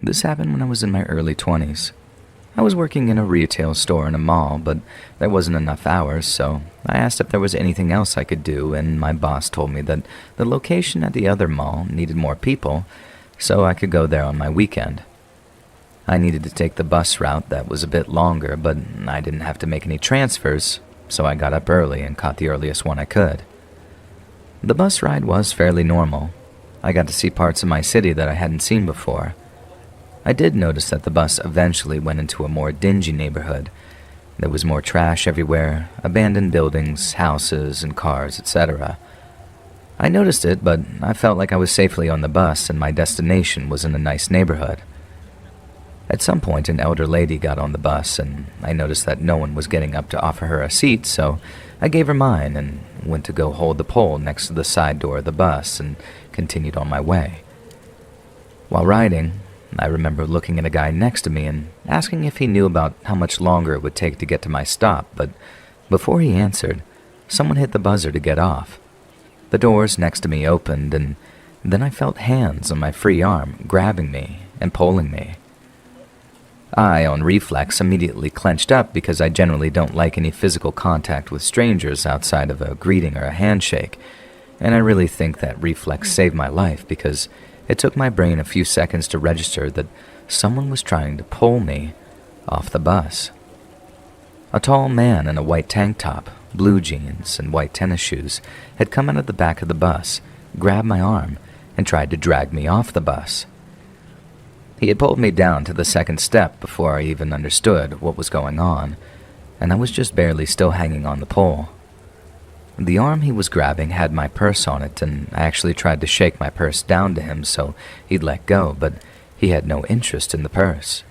This happened when I was in my early 20s. I was working in a retail store in a mall, but there wasn't enough hours, so I asked if there was anything else I could do, and my boss told me that the location at the other mall needed more people, so I could go there on my weekend. I needed to take the bus route that was a bit longer, but I didn't have to make any transfers, so I got up early and caught the earliest one I could. The bus ride was fairly normal. I got to see parts of my city that I hadn't seen before. I did notice that the bus eventually went into a more dingy neighborhood. There was more trash everywhere, abandoned buildings, houses, and cars, etc. I noticed it, but I felt like I was safely on the bus and my destination was in a nice neighborhood. At some point, an elder lady got on the bus, and I noticed that no one was getting up to offer her a seat, so I gave her mine and went to go hold the pole next to the side door of the bus and continued on my way. While riding, I remember looking at a guy next to me and asking if he knew about how much longer it would take to get to my stop, but before he answered, someone hit the buzzer to get off. The doors next to me opened, and then I felt hands on my free arm grabbing me and pulling me. I, on reflex, immediately clenched up because I generally don't like any physical contact with strangers outside of a greeting or a handshake, and I really think that reflex saved my life because it took my brain a few seconds to register that someone was trying to pull me off the bus. A tall man in a white tank top, blue jeans, and white tennis shoes had come out of the back of the bus, grabbed my arm, and tried to drag me off the bus. He had pulled me down to the second step before I even understood what was going on, and I was just barely still hanging on the pole. The arm he was grabbing had my purse on it, and I actually tried to shake my purse down to him so he'd let go, but he had no interest in the purse.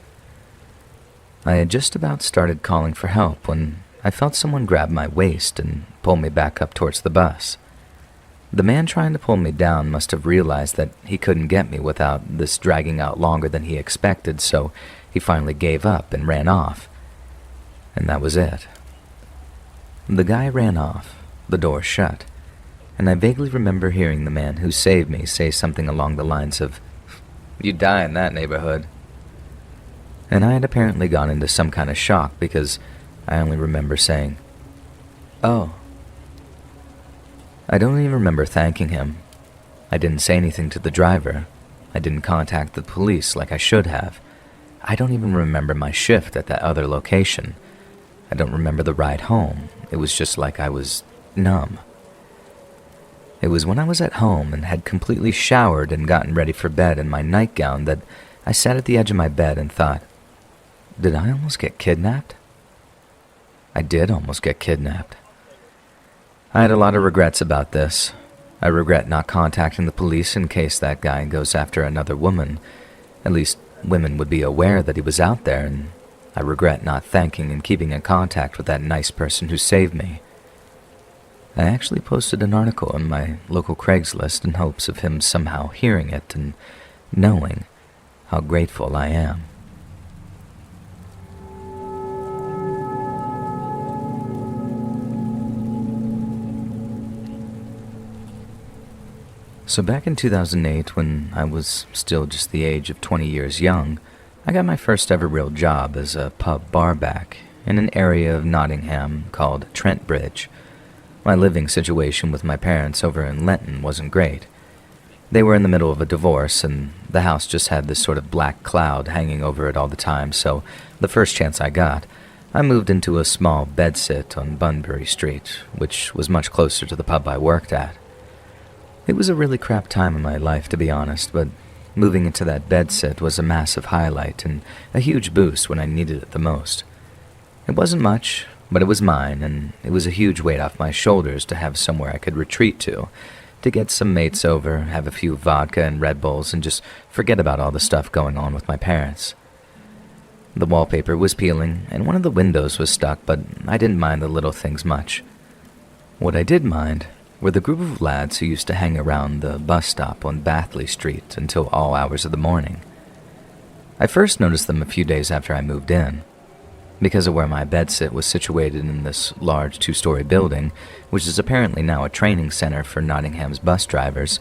I had just about started calling for help when I felt someone grab my waist and pull me back up towards the bus. The man trying to pull me down must have realized that he couldn't get me without this dragging out longer than he expected, so he finally gave up and ran off. And that was it. The guy ran off. The door shut, and I vaguely remember hearing the man who saved me say something along the lines of, "You die in that neighborhood." And I had apparently gone into some kind of shock because I only remember saying, "Oh." I don't even remember thanking him. I didn't say anything to the driver. I didn't contact the police like I should have. I don't even remember my shift at that other location. I don't remember the ride home. It was just like I was numb. It was when I was at home and had completely showered and gotten ready for bed in my nightgown that I sat at the edge of my bed and thought, did I almost get kidnapped? I did almost get kidnapped. I had a lot of regrets about this. I regret not contacting the police in case that guy goes after another woman. At least women would be aware that he was out there, and I regret not thanking and keeping in contact with that nice person who saved me. I actually posted an article on my local Craigslist in hopes of him somehow hearing it and knowing how grateful I am. So back in 2008, when I was still just the age of 20 years young, I got my first ever real job as a pub barback in an area of Nottingham called Trent Bridge. My living situation with my parents over in Lenton wasn't great. They were in the middle of a divorce, and the house just had this sort of black cloud hanging over it all the time, so the first chance I got, I moved into a small bedsit on Bunbury Street, which was much closer to the pub I worked at. It was a really crap time in my life, to be honest, but moving into that bedsit was a massive highlight and a huge boost when I needed it the most. It wasn't much, but it was mine, and it was a huge weight off my shoulders to have somewhere I could retreat to get some mates over, have a few vodka and Red Bulls, and just forget about all the stuff going on with my parents. The wallpaper was peeling, and one of the windows was stuck, but I didn't mind the little things much. What I did mind were the group of lads who used to hang around the bus stop on Bathley Street until all hours of the morning. I first noticed them a few days after I moved in. Because of where my bedsit was situated in this large two-story building, which is apparently now a training center for Nottingham's bus drivers,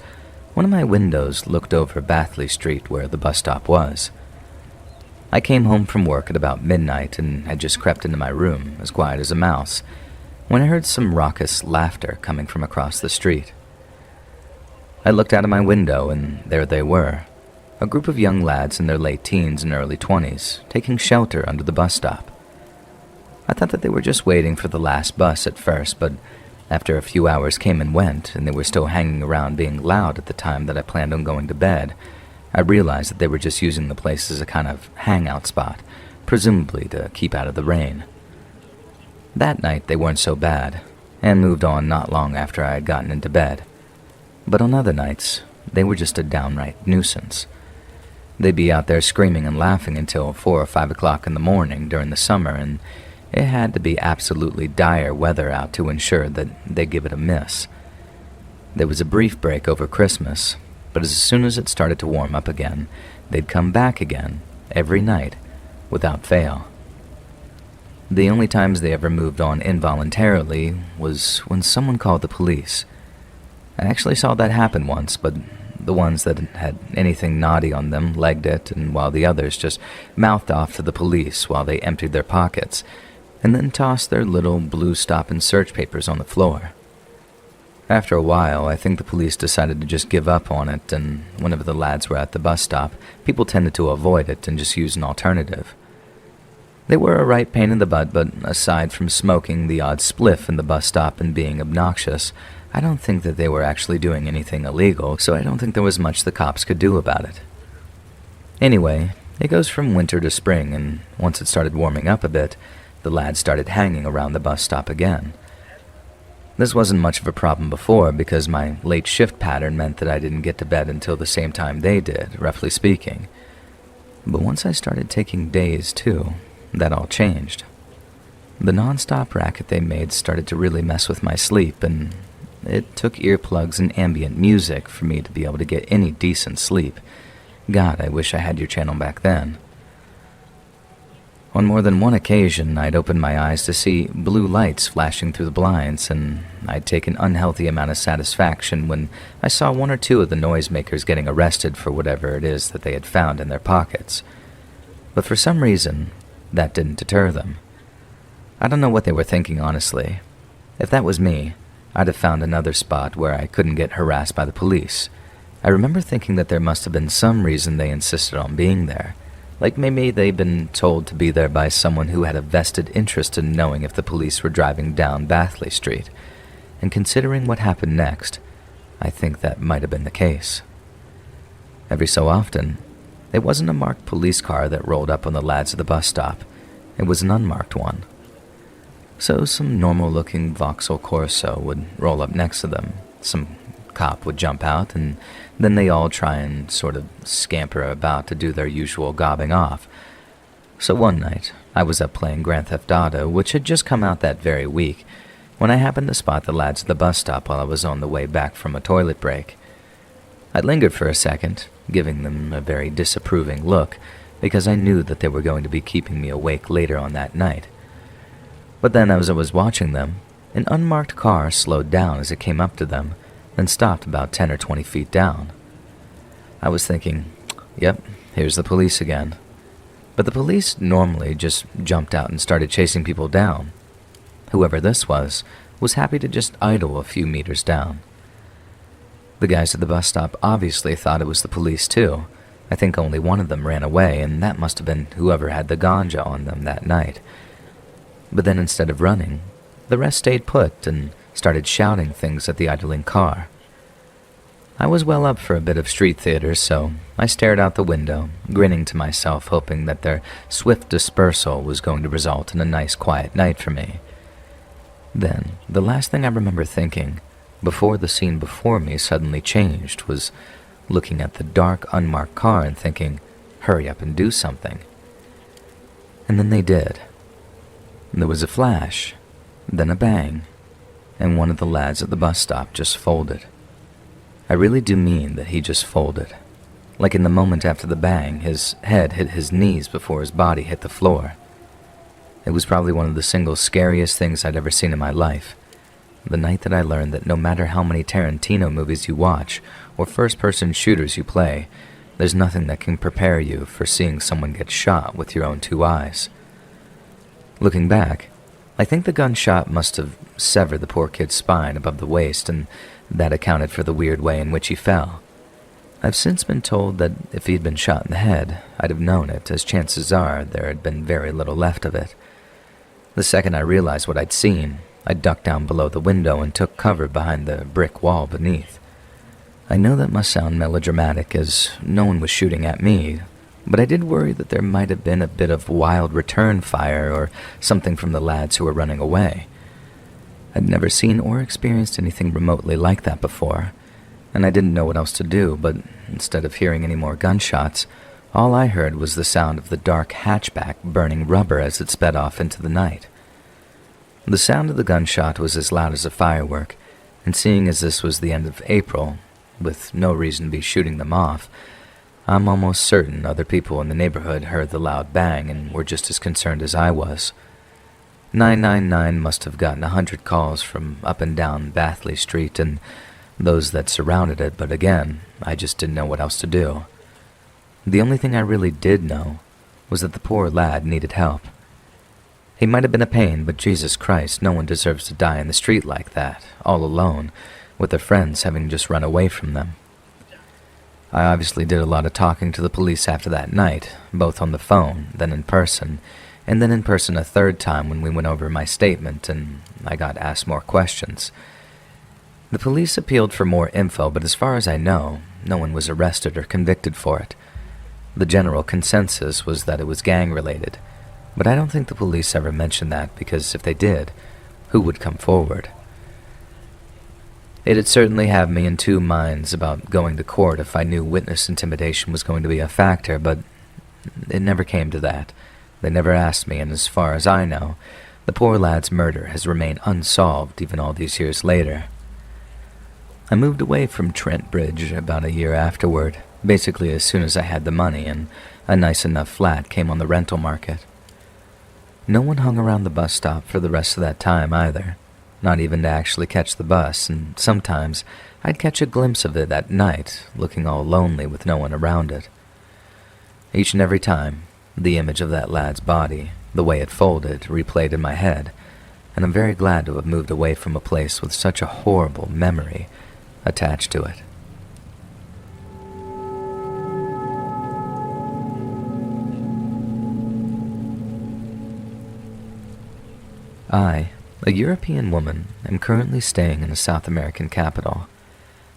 one of my windows looked over Bathley Street where the bus stop was. I came home from work at about midnight and had just crept into my room, as quiet as a mouse, when I heard some raucous laughter coming from across the street. I looked out of my window, and there they were, a group of young lads in their late teens and early 20s, taking shelter under the bus stop. I thought that they were just waiting for the last bus at first, but after a few hours came and went, and they were still hanging around being loud at the time that I planned on going to bed, I realized that they were just using the place as a kind of hangout spot, presumably to keep out of the rain. That night they weren't so bad, and moved on not long after I had gotten into bed. But on other nights, they were just a downright nuisance. They'd be out there screaming and laughing until 4 or 5 o'clock in the morning during the summer, and it had to be absolutely dire weather out to ensure that they give it a miss. There was a brief break over Christmas, but as soon as it started to warm up again, they'd come back again, every night, without fail. The only times they ever moved on involuntarily was when someone called the police. I actually saw that happen once, but the ones that had anything naughty on them legged it, and while the others just mouthed off to the police while they emptied their pockets, and then tossed their little blue stop and search papers on the floor. After a while, I think the police decided to just give up on it, and whenever the lads were at the bus stop, people tended to avoid it and just use an alternative. They were a right pain in the butt, but aside from smoking the odd spliff in the bus stop and being obnoxious, I don't think that they were actually doing anything illegal, so I don't think there was much the cops could do about it. Anyway, it goes from winter to spring, and once it started warming up a bit, the lads started hanging around the bus stop again. This wasn't much of a problem before because my late shift pattern meant that I didn't get to bed until the same time they did, roughly speaking. But once I started taking days too, that all changed. The non-stop racket they made started to really mess with my sleep, and it took earplugs and ambient music for me to be able to get any decent sleep. God, I wish I had your channel back then. On more than one occasion, I'd opened my eyes to see blue lights flashing through the blinds, and I'd take an unhealthy amount of satisfaction when I saw one or two of the noisemakers getting arrested for whatever it is that they had found in their pockets. But for some reason, that didn't deter them. I don't know what they were thinking, honestly. If that was me, I'd have found another spot where I couldn't get harassed by the police. I remember thinking that there must have been some reason they insisted on being there. Like maybe they'd been told to be there by someone who had a vested interest in knowing if the police were driving down Bathley Street. And considering what happened next, I think that might have been the case. Every so often, it wasn't a marked police car that rolled up on the lads at the bus stop. It was an unmarked one. So some normal-looking Vauxhall Corso would roll up next to them. Some cop would jump out, and then they all try and sort of scamper about to do their usual gobbing off. So one night, I was up playing Grand Theft Auto, which had just come out that very week, when I happened to spot the lads at the bus stop while I was on the way back from a toilet break. I lingered for a second, giving them a very disapproving look, because I knew that they were going to be keeping me awake later on that night. But then as I was watching them, an unmarked car slowed down as it came up to them, then stopped about 10 or 20 feet down. I was thinking, yep, here's the police again. But the police normally just jumped out and started chasing people down. Whoever this was happy to just idle a few meters down. The guys at the bus stop obviously thought it was the police too. I think only one of them ran away, and that must have been whoever had the ganja on them that night. But then instead of running, the rest stayed put and started shouting things at the idling car. I was well up for a bit of street theater, so I stared out the window, grinning to myself, hoping that their swift dispersal was going to result in a nice quiet night for me. Then, the last thing I remember thinking, before the scene before me suddenly changed, was looking at the dark, unmarked car and thinking, hurry up and do something. And then they did. There was a flash, then a bang, and one of the lads at the bus stop just folded. I really do mean that he just folded. Like in the moment after the bang, his head hit his knees before his body hit the floor. It was probably one of the single scariest things I'd ever seen in my life. The night that I learned that no matter how many Tarantino movies you watch, or first-person shooters you play, There's nothing that can prepare you for seeing someone get shot with your own two eyes. Looking back, I think the gunshot must have severed the poor kid's spine above the waist, and that accounted for the weird way in which he fell. I've since been told that if he'd been shot in the head, I'd have known it, as chances are there had been very little left of it. The second I realized what I'd seen, I ducked down below the window and took cover behind the brick wall beneath. I know that must sound melodramatic, as no one was shooting at me, but I did worry that there might have been a bit of wild return fire or something from the lads who were running away. I'd never seen or experienced anything remotely like that before, and I didn't know what else to do, but instead of hearing any more gunshots, all I heard was the sound of the dark hatchback burning rubber as it sped off into the night. The sound of the gunshot was as loud as a firework, and seeing as this was the end of April, with no reason to be shooting them off, I'm almost certain other people in the neighborhood heard the loud bang and were just as concerned as I was. 999 must have gotten 100 calls from up and down Bathley Street and those that surrounded it, but again, I just didn't know what else to do. The only thing I really did know was that the poor lad needed help. He might have been a pain, but Jesus Christ, no one deserves to die in the street like that, all alone, with their friends having just run away from them. I obviously did a lot of talking to the police after that night, both on the phone, then in person, and then in person a third time when we went over my statement and I got asked more questions. The police appealed for more info, but as far as I know, no one was arrested or convicted for it. The general consensus was that it was gang-related, but I don't think the police ever mentioned that because if they did, who would come forward? It'd certainly have me in two minds about going to court if I knew witness intimidation was going to be a factor, but it never came to that. They never asked me, and as far as I know, the poor lad's murder has remained unsolved even all these years later. I moved away from Trent Bridge about a year afterward, basically as soon as I had the money and a nice enough flat came on the rental market. No one hung around the bus stop for the rest of that time either. Not even to actually catch the bus, and sometimes I'd catch a glimpse of it at night, looking all lonely with no one around it. Each and every time, the image of that lad's body, the way it folded, replayed in my head, and I'm very glad to have moved away from a place with such a horrible memory attached to it. I, a European woman, am currently staying in a South American capital.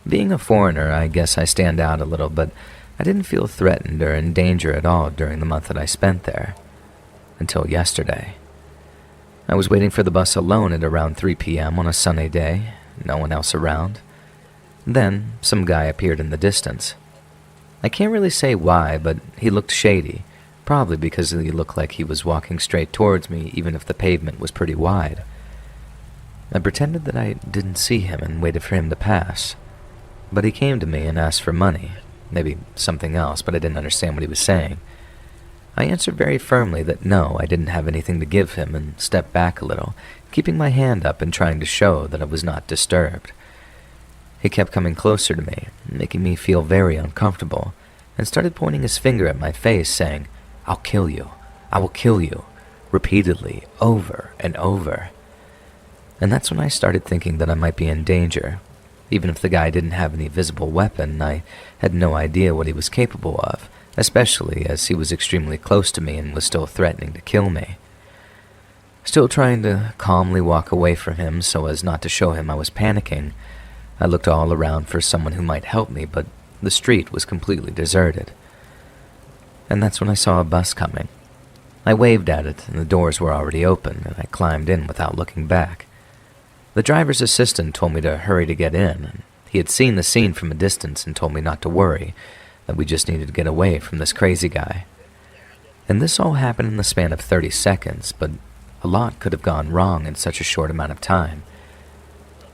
Being a foreigner, I guess I stand out a little, but I didn't feel threatened or in danger at all during the month that I spent there. Until yesterday. I was waiting for the bus alone at around 3 p.m. on a sunny day, no one else around. Then, some guy appeared in the distance. I can't really say why, but he looked shady, probably because he looked like he was walking straight towards me even if the pavement was pretty wide. I pretended that I didn't see him and waited for him to pass. But he came to me and asked for money, maybe something else, but I didn't understand what he was saying. I answered very firmly that no, I didn't have anything to give him and stepped back a little, keeping my hand up and trying to show that I was not disturbed. He kept coming closer to me, making me feel very uncomfortable, and started pointing his finger at my face, saying, "I'll kill you. I will kill you," repeatedly, over and over. And that's when I started thinking that I might be in danger. Even if the guy didn't have any visible weapon, I had no idea what he was capable of, especially as he was extremely close to me and was still threatening to kill me. Still trying to calmly walk away from him so as not to show him I was panicking, I looked all around for someone who might help me, but the street was completely deserted. And that's when I saw a bus coming. I waved at it, and the doors were already open, and I climbed in without looking back. The driver's assistant told me to hurry to get in, and he had seen the scene from a distance and told me not to worry, that we just needed to get away from this crazy guy. And this all happened in the span of 30 seconds, but a lot could have gone wrong in such a short amount of time.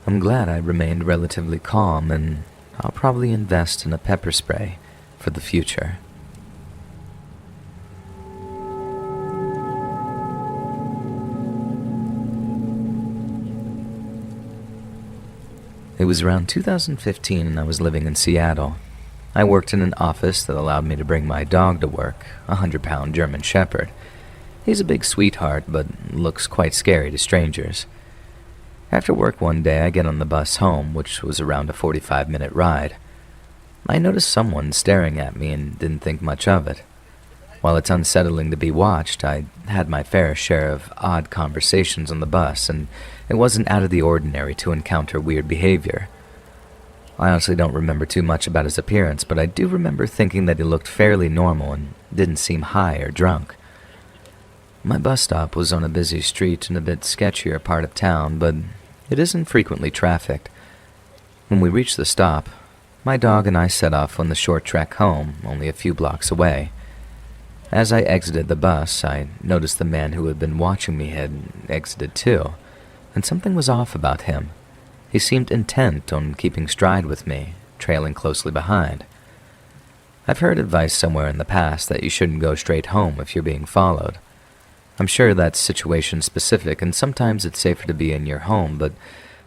I'm glad I remained relatively calm, and I'll probably invest in a pepper spray for the future. It was around 2015 and I was living in Seattle. I worked in an office that allowed me to bring my dog to work, a 100-pound German Shepherd. He's a big sweetheart, but looks quite scary to strangers. After work one day, I get on the bus home, which was around a 45-minute ride. I noticed someone staring at me and didn't think much of it. While it's unsettling to be watched, I had my fair share of odd conversations on the bus, and it wasn't out of the ordinary to encounter weird behavior. I honestly don't remember too much about his appearance, but I do remember thinking that he looked fairly normal and didn't seem high or drunk. My bus stop was on a busy street in a bit sketchier part of town, but it isn't frequently trafficked. When we reached the stop, my dog and I set off on the short trek home, only a few blocks away. As I exited the bus, I noticed the man who had been watching me had exited too, and something was off about him. He seemed intent on keeping stride with me, trailing closely behind. I've heard advice somewhere in the past that you shouldn't go straight home if you're being followed. I'm sure that's situation-specific, and sometimes it's safer to be in your home, but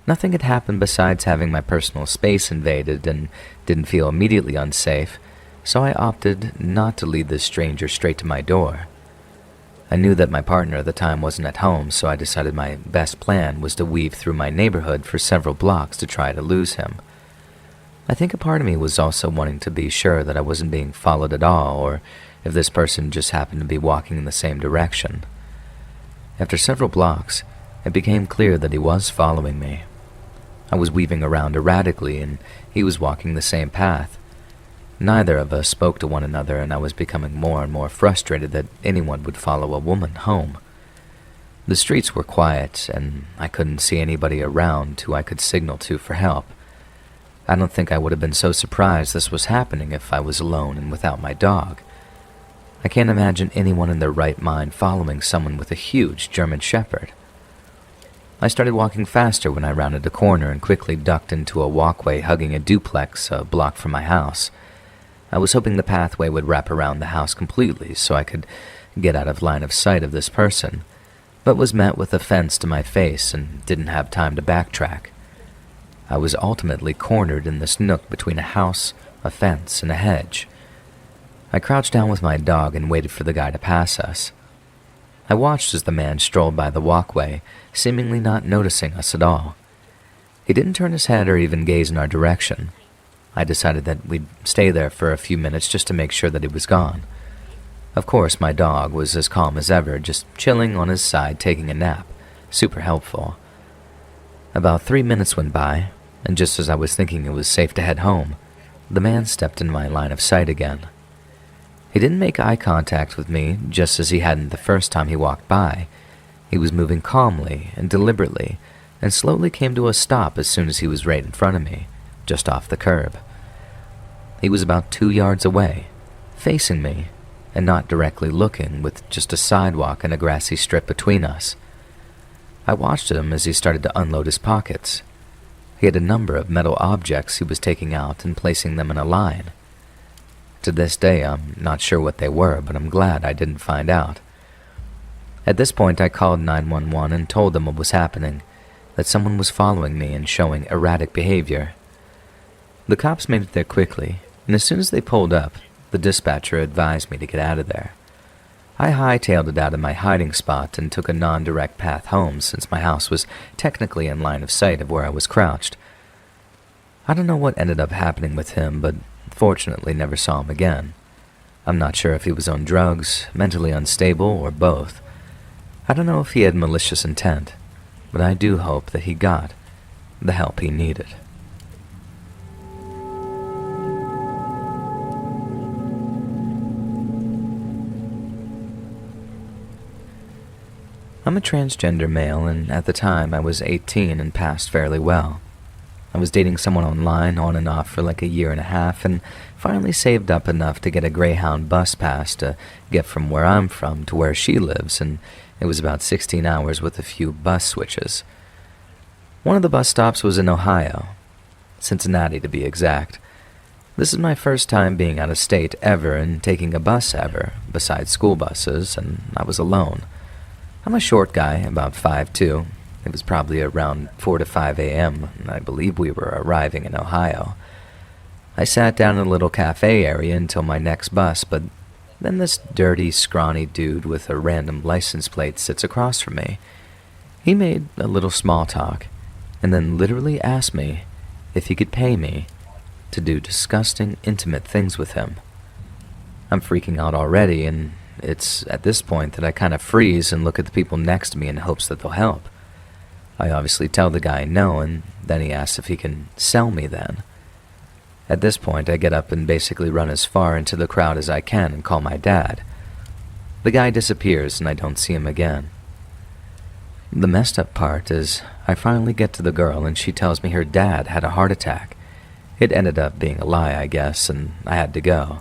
nothing had happened besides having my personal space invaded and didn't feel immediately unsafe, so I opted not to lead this stranger straight to my door. I knew that my partner at the time wasn't at home, so I decided my best plan was to weave through my neighborhood for several blocks to try to lose him. I think a part of me was also wanting to be sure that I wasn't being followed at all, or if this person just happened to be walking in the same direction. After several blocks, it became clear that he was following me. I was weaving around erratically, and he was walking the same path. Neither of us spoke to one another, and I was becoming more and more frustrated that anyone would follow a woman home. The streets were quiet, and I couldn't see anybody around who I could signal to for help. I don't think I would have been so surprised this was happening if I was alone and without my dog. I can't imagine anyone in their right mind following someone with a huge German Shepherd. I started walking faster when I rounded a corner and quickly ducked into a walkway hugging a duplex a block from my house. I was hoping the pathway would wrap around the house completely so I could get out of line of sight of this person, but was met with a fence to my face and didn't have time to backtrack. I was ultimately cornered in this nook between a house, a fence, and a hedge. I crouched down with my dog and waited for the guy to pass us. I watched as the man strolled by the walkway, seemingly not noticing us at all. He didn't turn his head or even gaze in our direction. I decided that we'd stay there for a few minutes just to make sure that he was gone. Of course, my dog was as calm as ever, just chilling on his side taking a nap. Super helpful. About 3 minutes went by, and just as I was thinking it was safe to head home, the man stepped in my line of sight again. He didn't make eye contact with me, just as he hadn't the first time he walked by. He was moving calmly and deliberately, and slowly came to a stop as soon as he was right in front of me, just off the curb. He was about 2 yards away, facing me, and not directly looking, with just a sidewalk and a grassy strip between us. I watched him as he started to unload his pockets. He had a number of metal objects he was taking out and placing them in a line. To this day, I'm not sure what they were, but I'm glad I didn't find out. At this point, I called 911 and told them what was happening, that someone was following me and showing erratic behavior. The cops made it there quickly, and as soon as they pulled up, the dispatcher advised me to get out of there. I hightailed it out of my hiding spot and took a non-direct path home since my house was technically in line of sight of where I was crouched. I don't know what ended up happening with him, but fortunately never saw him again. I'm not sure if he was on drugs, mentally unstable, or both. I don't know if he had malicious intent, but I do hope that he got the help he needed. I'm a transgender male, and at the time I was 18 and passed fairly well. I was dating someone online on and off for like a year and a half, and finally saved up enough to get a Greyhound bus pass to get from where I'm from to where she lives, and it was about 16 hours with a few bus switches. One of the bus stops was in Ohio, Cincinnati to be exact. This is my first time being out of state ever and taking a bus ever, besides school buses, and I was alone. I'm a short guy, about 5'2". It was probably around 4 to 5 a.m., and I believe we were arriving in Ohio. I sat down in a little cafe area until my next bus, but then this dirty, scrawny dude with a random license plate sits across from me. He made a little small talk, and then literally asked me if he could pay me to do disgusting, intimate things with him. I'm freaking out already, and it's at this point that I kind of freeze and look at the people next to me in hopes that they'll help. I obviously tell the guy no, and then he asks if he can sell me then. At this point, I get up and basically run as far into the crowd as I can and call my dad. The guy disappears, and I don't see him again. The messed up part is I finally get to the girl, and she tells me her dad had a heart attack. It ended up being a lie, I guess, and I had to go.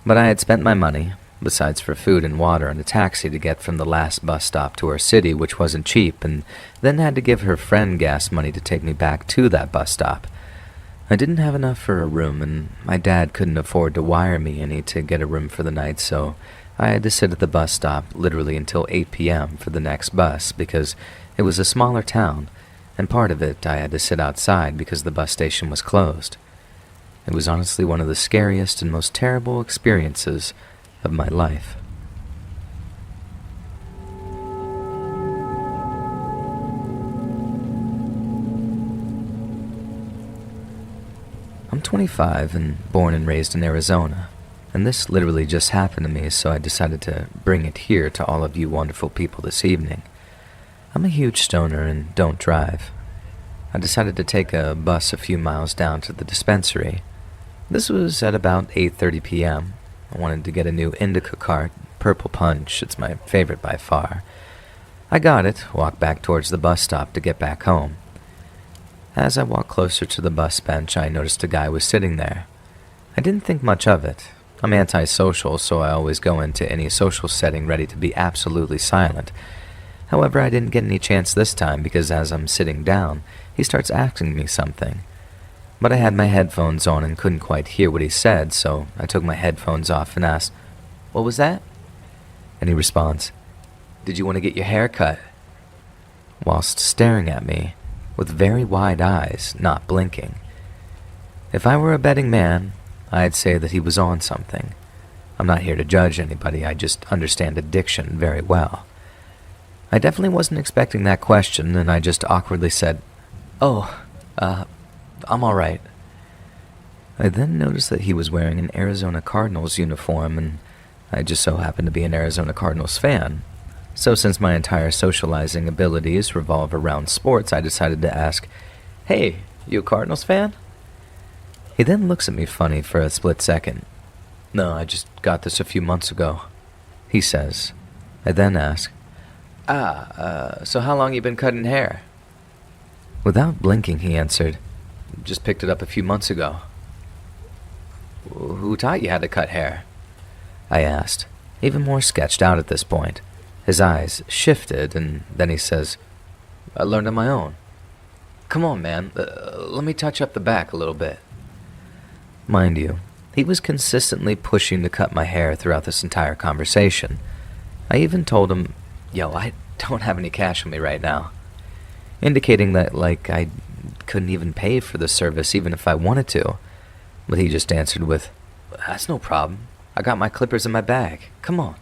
But I had spent my money, besides for food and water and a taxi to get from the last bus stop to her city, which wasn't cheap, and then had to give her friend gas money to take me back to that bus stop. I didn't have enough for a room, and my dad couldn't afford to wire me any to get a room for the night, so I had to sit at the bus stop literally until 8 p.m. for the next bus because it was a smaller town, and part of it I had to sit outside because the bus station was closed. It was honestly one of the scariest and most terrible experiences of my life. I'm 25 and born and raised in Arizona, and this literally just happened to me, so I decided to bring it here to all of you wonderful people this evening. I'm a huge stoner and don't drive. I decided to take a bus a few miles down to the dispensary. This was at about 8:30 p.m. I wanted to get a new indica cart, Purple Punch. It's my favorite by far. I got it, walked back towards the bus stop to get back home. As I walked closer to the bus bench, I noticed a guy was sitting there. I didn't think much of it. I'm antisocial, so I always go into any social setting ready to be absolutely silent. However, I didn't get any chance this time because as I'm sitting down, he starts asking me something. But I had my headphones on and couldn't quite hear what he said, so I took my headphones off and asked, "What was that?" And he responds, "Did you want to get your hair cut?" Whilst staring at me with very wide eyes, not blinking. If I were a betting man, I'd say that he was on something. I'm not here to judge anybody, I just understand addiction very well. I definitely wasn't expecting that question, and I just awkwardly said, "Oh, I'm alright." I then noticed that he was wearing an Arizona Cardinals uniform, and I just so happened to be an Arizona Cardinals fan. So since my entire socializing abilities revolve around sports, I decided to ask, "Hey, you a Cardinals fan?" He then looks at me funny for a split second. "No, I just got this a few months ago," he says. I then ask, so how long you been cutting hair?" Without blinking, he answered, "Just picked it up a few months ago." "Who taught you how to cut hair?" I asked, even more sketched out at this point. His eyes shifted, and then he says, "I learned on my own. Come on, man, let me touch up the back a little bit." Mind you, he was consistently pushing to cut my hair throughout this entire conversation. I even told him, "Yo, I don't have any cash on me right now," indicating that, I couldn't even pay for the service even if I wanted to. But he just answered with, "That's no problem. I got my clippers in my bag. Come on."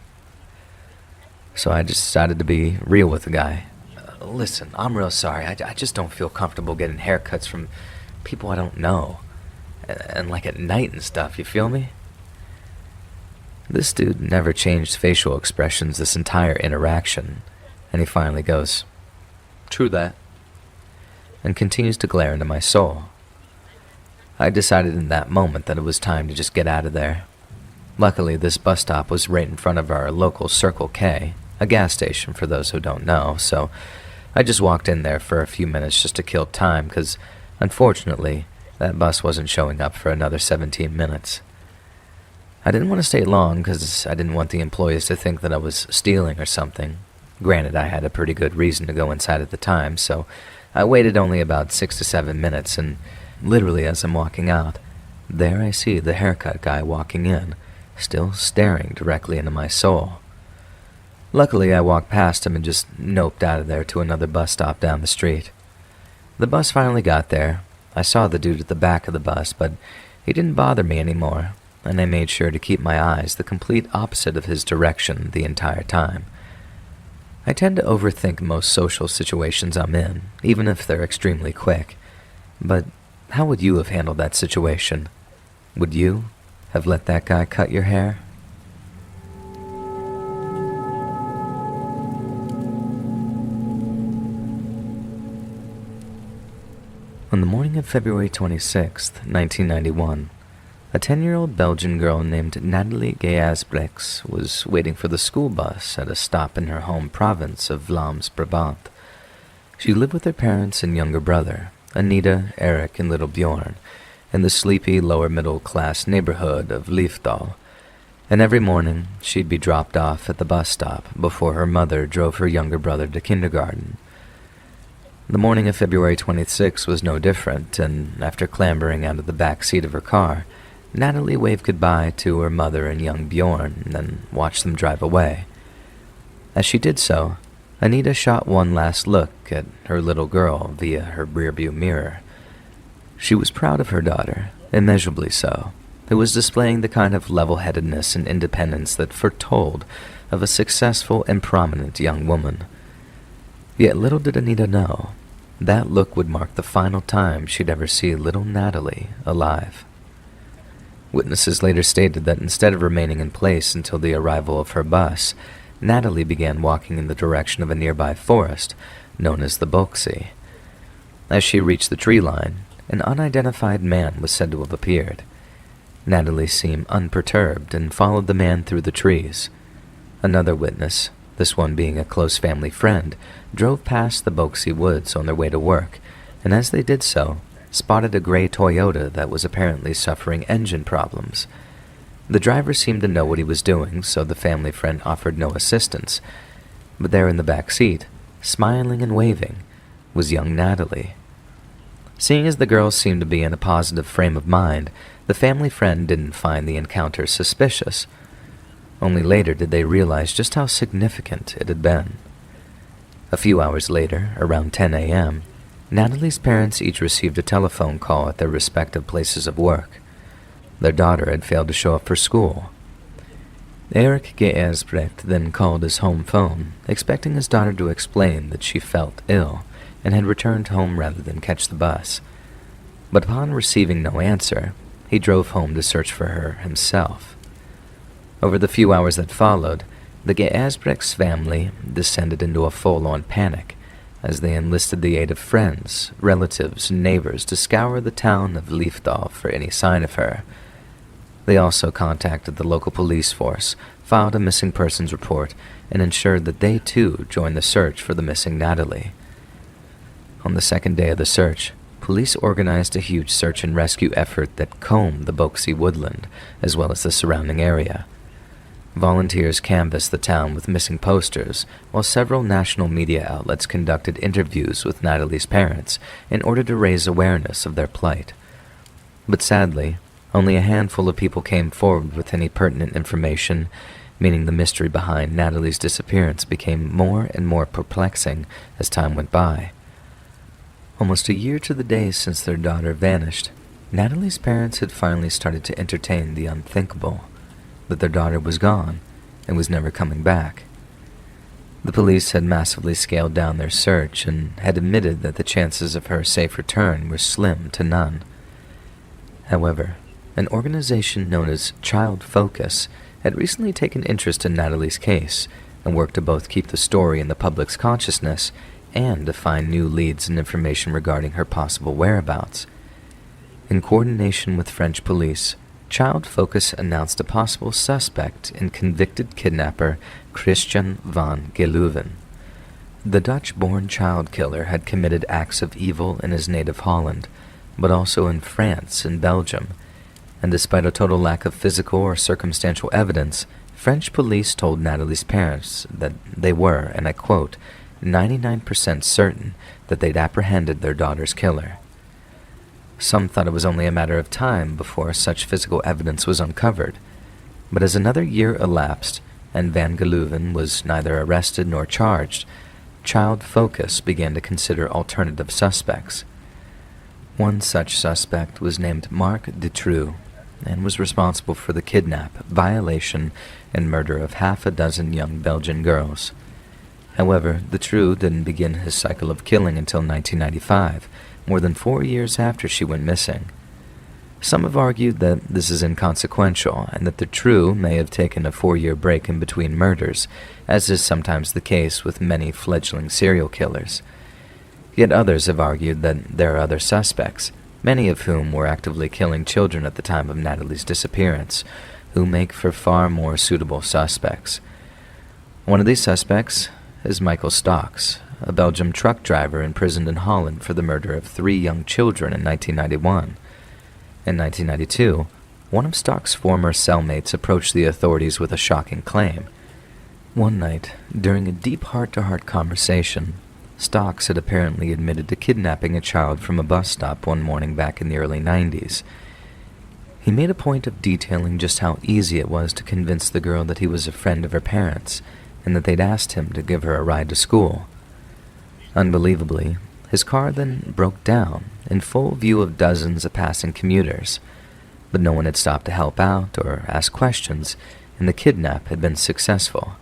So I just decided to be real with the guy. "Listen, I'm real sorry. I just don't feel comfortable getting haircuts from people I don't know. And at night and stuff, you feel me?" This dude never changed facial expressions this entire interaction, and he finally goes, "True that," and continues to glare into my soul. I decided in that moment that it was time to just get out of there. Luckily, this bus stop was right in front of our local Circle K, a gas station for those who don't know, so I just walked in there for a few minutes just to kill time because, unfortunately, that bus wasn't showing up for another 17 minutes. I didn't want to stay long because I didn't want the employees to think that I was stealing or something. Granted, I had a pretty good reason to go inside at the time, so I waited only about 6 to 7 minutes, and literally as I'm walking out, there I see the haircut guy walking in, still staring directly into my soul. Luckily, I walked past him and just noped out of there to another bus stop down the street. The bus finally got there. I saw the dude at the back of the bus, but He didn't bother me anymore, and I made sure to keep my eyes the complete opposite of his direction the entire time. I tend to overthink most social situations I'm in, even if they're extremely quick. But how would you have handled that situation? Would you have let that guy cut your hair? On the morning of February 26th, 1991, a 10-year-old Belgian girl named Nathalie Gijsbrechts was waiting for the school bus at a stop in her home province of Vlaams-Brabant. She lived with her parents and younger brother, Anita, Eric, and little Bjorn, in the sleepy lower-middle-class neighborhood of Liefdal, and every morning she'd be dropped off at the bus stop before her mother drove her younger brother to kindergarten. The morning of February 26 was no different, and after clambering out of the back seat of her car, Nathalie waved goodbye to her mother and young Bjorn, and then watched them drive away. As she did so, Anita shot one last look at her little girl via her rearview mirror. She was proud of her daughter, immeasurably so, who was displaying the kind of level-headedness and independence that foretold of a successful and prominent young woman. Yet little did Anita know, that look would mark the final time she'd ever see little Nathalie alive. Witnesses later stated that instead of remaining in place until the arrival of her bus, Nathalie began walking in the direction of a nearby forest known as the Boksy. As she reached the tree line, an unidentified man was said to have appeared. Nathalie seemed unperturbed and followed the man through the trees. Another witness, this one being a close family friend, drove past the Boksy woods on their way to work, and as they did so, spotted a gray Toyota that was apparently suffering engine problems. The driver seemed to know what he was doing, so the family friend offered no assistance. But there in the back seat, smiling and waving, was young Nathalie. Seeing as the girl seemed to be in a positive frame of mind, the family friend didn't find the encounter suspicious. Only later did they realize just how significant it had been. A few hours later, around 10 a.m., Nathalie's parents each received a telephone call at their respective places of work. Their daughter had failed to show up for school. Eric Gijsbrecht then called his home phone, expecting his daughter to explain that she felt ill and had returned home rather than catch the bus. But upon receiving no answer, he drove home to search for her himself. Over the few hours that followed, the Gijsbrechts family descended into a full-on panic as they enlisted the aid of friends, relatives, and neighbors to scour the town of Liefdal for any sign of her. They also contacted the local police force, filed a missing persons report, and ensured that they too joined the search for the missing Nathalie. On the second day of the search, police organized a huge search and rescue effort that combed the Boksy woodland, as well as the surrounding area. Volunteers canvassed the town with missing posters, while several national media outlets conducted interviews with Nathalie's parents in order to raise awareness of their plight. But sadly, only a handful of people came forward with any pertinent information, meaning the mystery behind Nathalie's disappearance became more and more perplexing as time went by. Almost a year to the day since their daughter vanished, Nathalie's parents had finally started to entertain the unthinkable, that their daughter was gone and was never coming back. The police had massively scaled down their search and had admitted that the chances of her safe return were slim to none. However, an organization known as Child Focus had recently taken interest in Nathalie's case and worked to both keep the story in the public's consciousness and to find new leads and information regarding her possible whereabouts. In coordination with French police, Child Focus announced a possible suspect in convicted kidnapper Christian van Geluven. The Dutch-born child killer had committed acts of evil in his native Holland, but also in France and Belgium, and despite a total lack of physical or circumstantial evidence, French police told Nathalie's parents that they were, and I quote, 99% certain that they'd apprehended their daughter's killer. Some thought it was only a matter of time before such physical evidence was uncovered, but as another year elapsed and Van Geluven was neither arrested nor charged, Child Focus began to consider alternative suspects. One such suspect was named Marc Dutroux and was responsible for the kidnap, violation, and murder of half a dozen young Belgian girls. However, Dutroux didn't begin his cycle of killing until 1995, more than 4 years after she went missing. Some have argued that this is inconsequential and that Dutroux may have taken a 4-year break in between murders, as is sometimes the case with many fledgling serial killers. Yet others have argued that there are other suspects, many of whom were actively killing children at the time of Natalie's disappearance, who make for far more suitable suspects. One of these suspects is Michael Stocks, a Belgian truck driver imprisoned in Holland for the murder of 3 young children in 1991. In 1992, one of Stock's former cellmates approached the authorities with a shocking claim. One night, during a deep heart-to-heart conversation, Stocks had apparently admitted to kidnapping a child from a bus stop one morning back in the early 90s. He made a point of detailing just how easy it was to convince the girl that he was a friend of her parents, and that they'd asked him to give her a ride to school. Unbelievably, his car then broke down in full view of dozens of passing commuters, but no one had stopped to help out or ask questions, and the kidnap had been successful.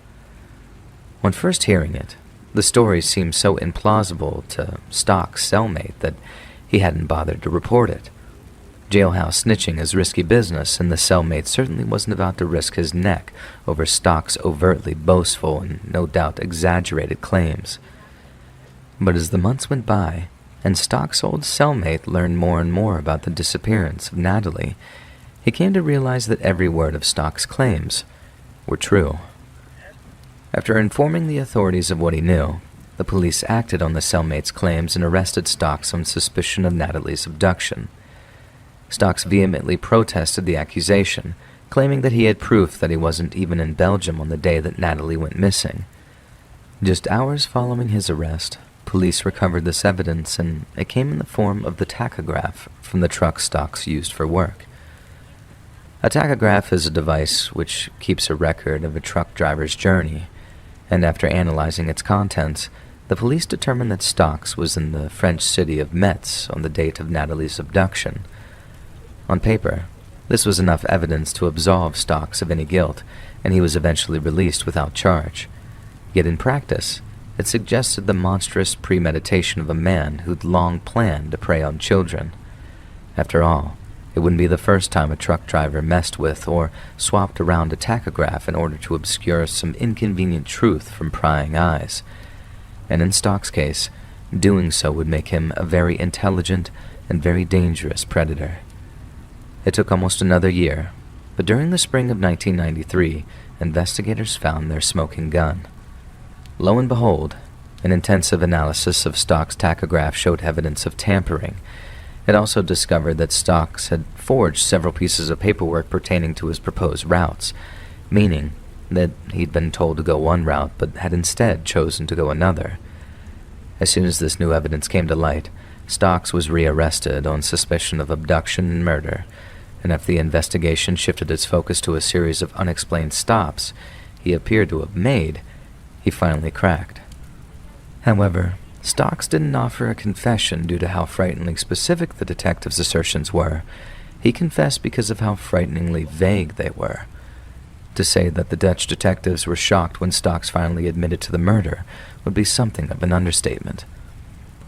When first hearing it, the story seemed so implausible to Stock's cellmate that he hadn't bothered to report it. Jailhouse snitching is risky business, and the cellmate certainly wasn't about to risk his neck over Stock's overtly boastful and no doubt exaggerated claims. But as the months went by, and Stock's old cellmate learned more and more about the disappearance of Natalie, he came to realize that every word of Stock's claims were true. After informing the authorities of what he knew, the police acted on the cellmate's claims and arrested Stocks on suspicion of Natalie's abduction. Stocks vehemently protested the accusation, claiming that he had proof that he wasn't even in Belgium on the day that Natalie went missing. Just hours following his arrest, police recovered this evidence, and it came in the form of the tachograph from the truck Stocks used for work. A tachograph is a device which keeps a record of a truck driver's journey, and after analyzing its contents, the police determined that Stocks was in the French city of Metz on the date of Natalie's abduction. On paper, this was enough evidence to absolve Stocks of any guilt, and he was eventually released without charge. Yet in practice, it suggested the monstrous premeditation of a man who'd long planned to prey on children. After all, it wouldn't be the first time a truck driver messed with or swapped around a tachograph in order to obscure some inconvenient truth from prying eyes. And in Stock's case, doing so would make him a very intelligent and very dangerous predator. It took almost another year, but during the spring of 1993, investigators found their smoking gun. Lo and behold, an intensive analysis of Stock's tachograph showed evidence of tampering. It also discovered that Stocks had forged several pieces of paperwork pertaining to his proposed routes, meaning that he'd been told to go one route but had instead chosen to go another. As soon as this new evidence came to light, Stocks was rearrested on suspicion of abduction and murder, and after the investigation shifted its focus to a series of unexplained stops he appeared to have made, he finally cracked. However, Stocks didn't offer a confession due to how frighteningly specific the detective's assertions were. He confessed because of how frighteningly vague they were. To say that the Dutch detectives were shocked when Stocks finally admitted to the murder would be something of an understatement.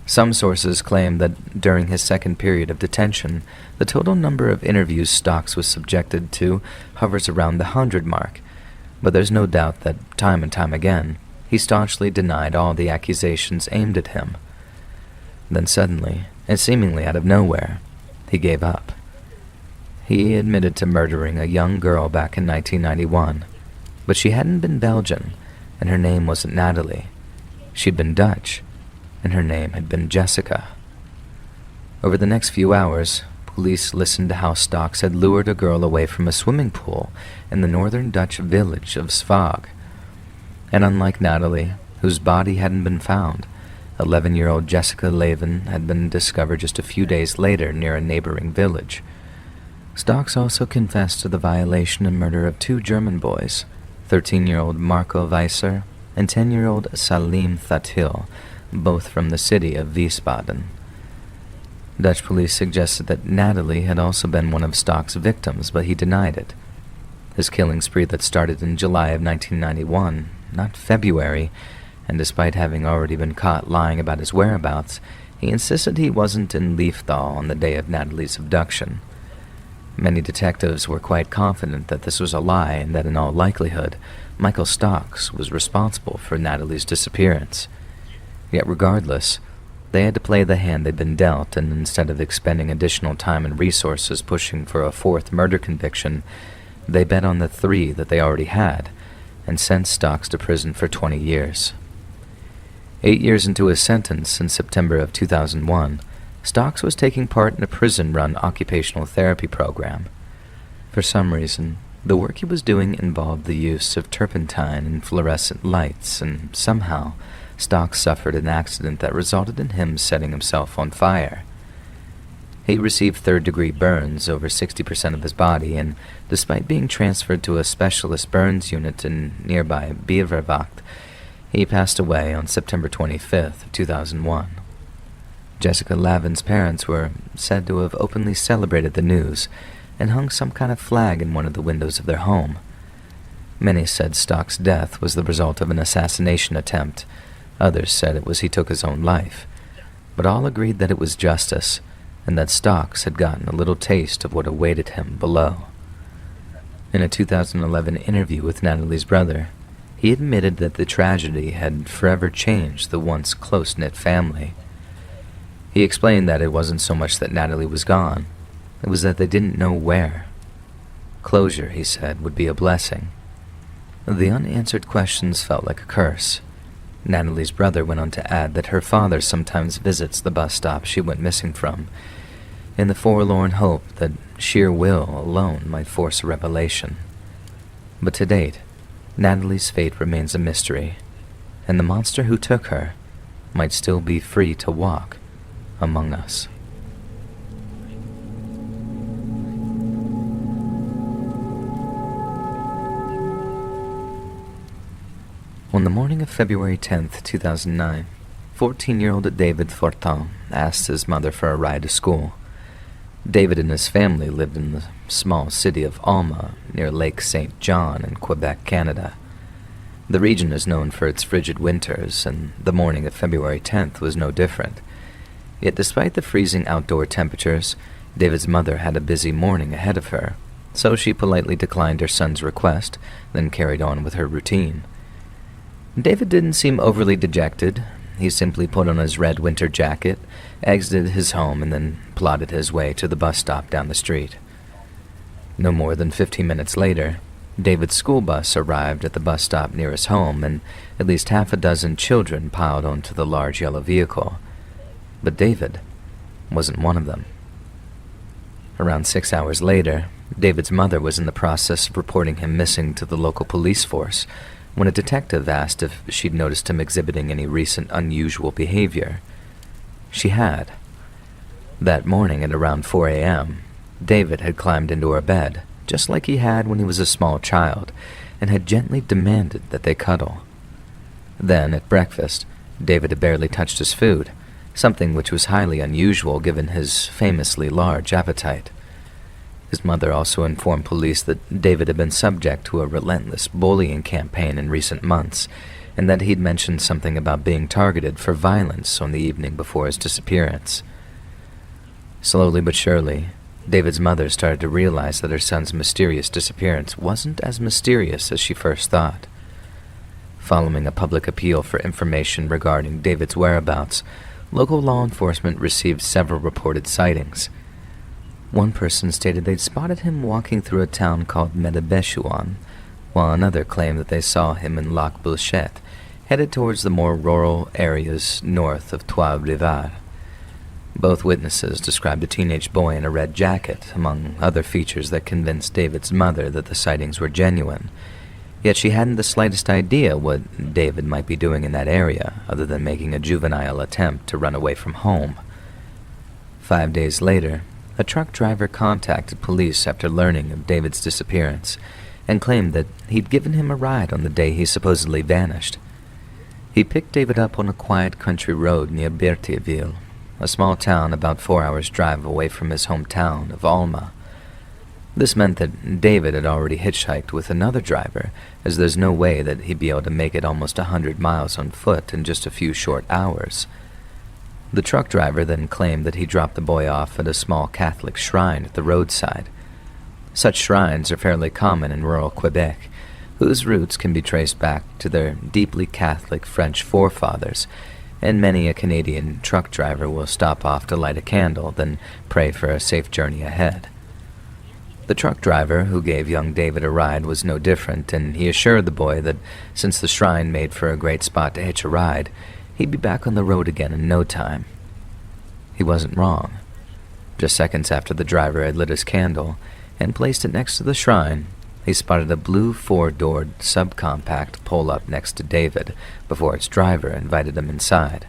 Some sources claim that during his second period of detention, the total number of interviews Stocks was subjected to hovers around the 100 mark, but there's no doubt that time and time again, he staunchly denied all the accusations aimed at him. Then suddenly, and seemingly out of nowhere, he gave up. He admitted to murdering a young girl back in 1991, but she hadn't been Belgian, and her name wasn't Natalie. She'd been Dutch, and her name had been Jessica. Over the next few hours, police listened to how Stocks had lured a girl away from a swimming pool in the northern Dutch village of Svag. And unlike Natalie, whose body hadn't been found, 11-year-old Jessica Levin had been discovered just a few days later near a neighboring village. Stocks also confessed to the violation and murder of 2 German boys, 13-year-old Marco Weiser and 10-year-old Salim Thatil, both from the city of Wiesbaden. Dutch police suggested that Natalie had also been one of Stock's victims, but he denied it. His killing spree that started in July of 1991, not February, and despite having already been caught lying about his whereabouts, he insisted he wasn't in Leafthal on the day of Natalie's abduction. Many detectives were quite confident that this was a lie and that in all likelihood, Michael Stocks was responsible for Natalie's disappearance. Yet regardless, they had to play the hand they'd been dealt, and instead of expending additional time and resources pushing for a fourth murder conviction, they bet on the 3 that they already had and sent Stocks to prison for 20 years. 8 years into his sentence in September of 2001, Stocks was taking part in a prison-run occupational therapy program. For some reason, the work he was doing involved the use of turpentine and fluorescent lights, and somehow Stocks suffered an accident that resulted in him setting himself on fire. He received third-degree burns over 60% of his body, and despite being transferred to a specialist burns unit in nearby Beverwacht, he passed away on September 25th, 2001. Jessica Lavin's parents were said to have openly celebrated the news and hung some kind of flag in one of the windows of their home. Many said Stock's death was the result of an assassination attempt. Others said it was he took his own life. But all agreed that it was justice, and that Stocks had gotten a little taste of what awaited him below. In a 2011 interview with Natalie's brother, he admitted that the tragedy had forever changed the once close-knit family. He explained that it wasn't so much that Natalie was gone, it was that they didn't know where. Closure, he said, would be a blessing. The unanswered questions felt like a curse. Natalie's brother went on to add that her father sometimes visits the bus stop she went missing from, in the forlorn hope that sheer will alone might force a revelation. But to date, Natalie's fate remains a mystery, and the monster who took her might still be free to walk among us. On the morning of February 10th, 2009, 14-year-old David Fortin asked his mother for a ride to school. David and his family lived in the small city of Alma, near Lake St. John in Quebec, Canada. The region is known for its frigid winters, and the morning of February 10th was no different. Yet despite the freezing outdoor temperatures, David's mother had a busy morning ahead of her, so she politely declined her son's request, then carried on with her routine. David didn't seem overly dejected. He simply put on his red winter jacket, exited his home, and then plodded his way to the bus stop down the street. No more than 15 minutes later, David's school bus arrived at the bus stop near his home, and at least half a dozen children piled onto the large yellow vehicle. But David wasn't one of them. Around 6 hours later, David's mother was in the process of reporting him missing to the local police force when a detective asked if she'd noticed him exhibiting any recent unusual behavior. She had. That morning at around 4 a.m., David had climbed into her bed, just like he had when he was a small child, and had gently demanded that they cuddle. Then, at breakfast, David had barely touched his food, something which was highly unusual given his famously large appetite. His mother also informed police that David had been subject to a relentless bullying campaign in recent months, and that he'd mentioned something about being targeted for violence on the evening before his disappearance. Slowly but surely, David's mother started to realize that her son's mysterious disappearance wasn't as mysterious as she first thought. Following a public appeal for information regarding David's whereabouts, local law enforcement received several reported sightings. One person stated they'd spotted him walking through a town called Medebeshuan, while another claimed that they saw him in Lac Bouchette, headed towards the more rural areas north of Trois-Rivières. Both witnesses described a teenage boy in a red jacket, among other features that convinced David's mother that the sightings were genuine. Yet she hadn't the slightest idea what David might be doing in that area, other than making a juvenile attempt to run away from home. 5 days later, a truck driver contacted police after learning of David's disappearance, and claimed that he'd given him a ride on the day he supposedly vanished. He picked David up on a quiet country road near Berthierville, a small town about 4 hours' drive away from his hometown of Alma. This meant that David had already hitchhiked with another driver, as there's no way that he'd be able to make it almost 100 miles on foot in just a few short hours. The truck driver then claimed that he dropped the boy off at a small Catholic shrine at the roadside. Such shrines are fairly common in rural Quebec, whose roots can be traced back to their deeply Catholic French forefathers, and many a Canadian truck driver will stop off to light a candle, then pray for a safe journey ahead. The truck driver who gave young David a ride was no different, and he assured the boy that since the shrine made for a great spot to hitch a ride, he'd be back on the road again in no time. He wasn't wrong. Just seconds after the driver had lit his candle and placed it next to the shrine, he spotted a blue four-doored subcompact pull up next to David before its driver invited him inside.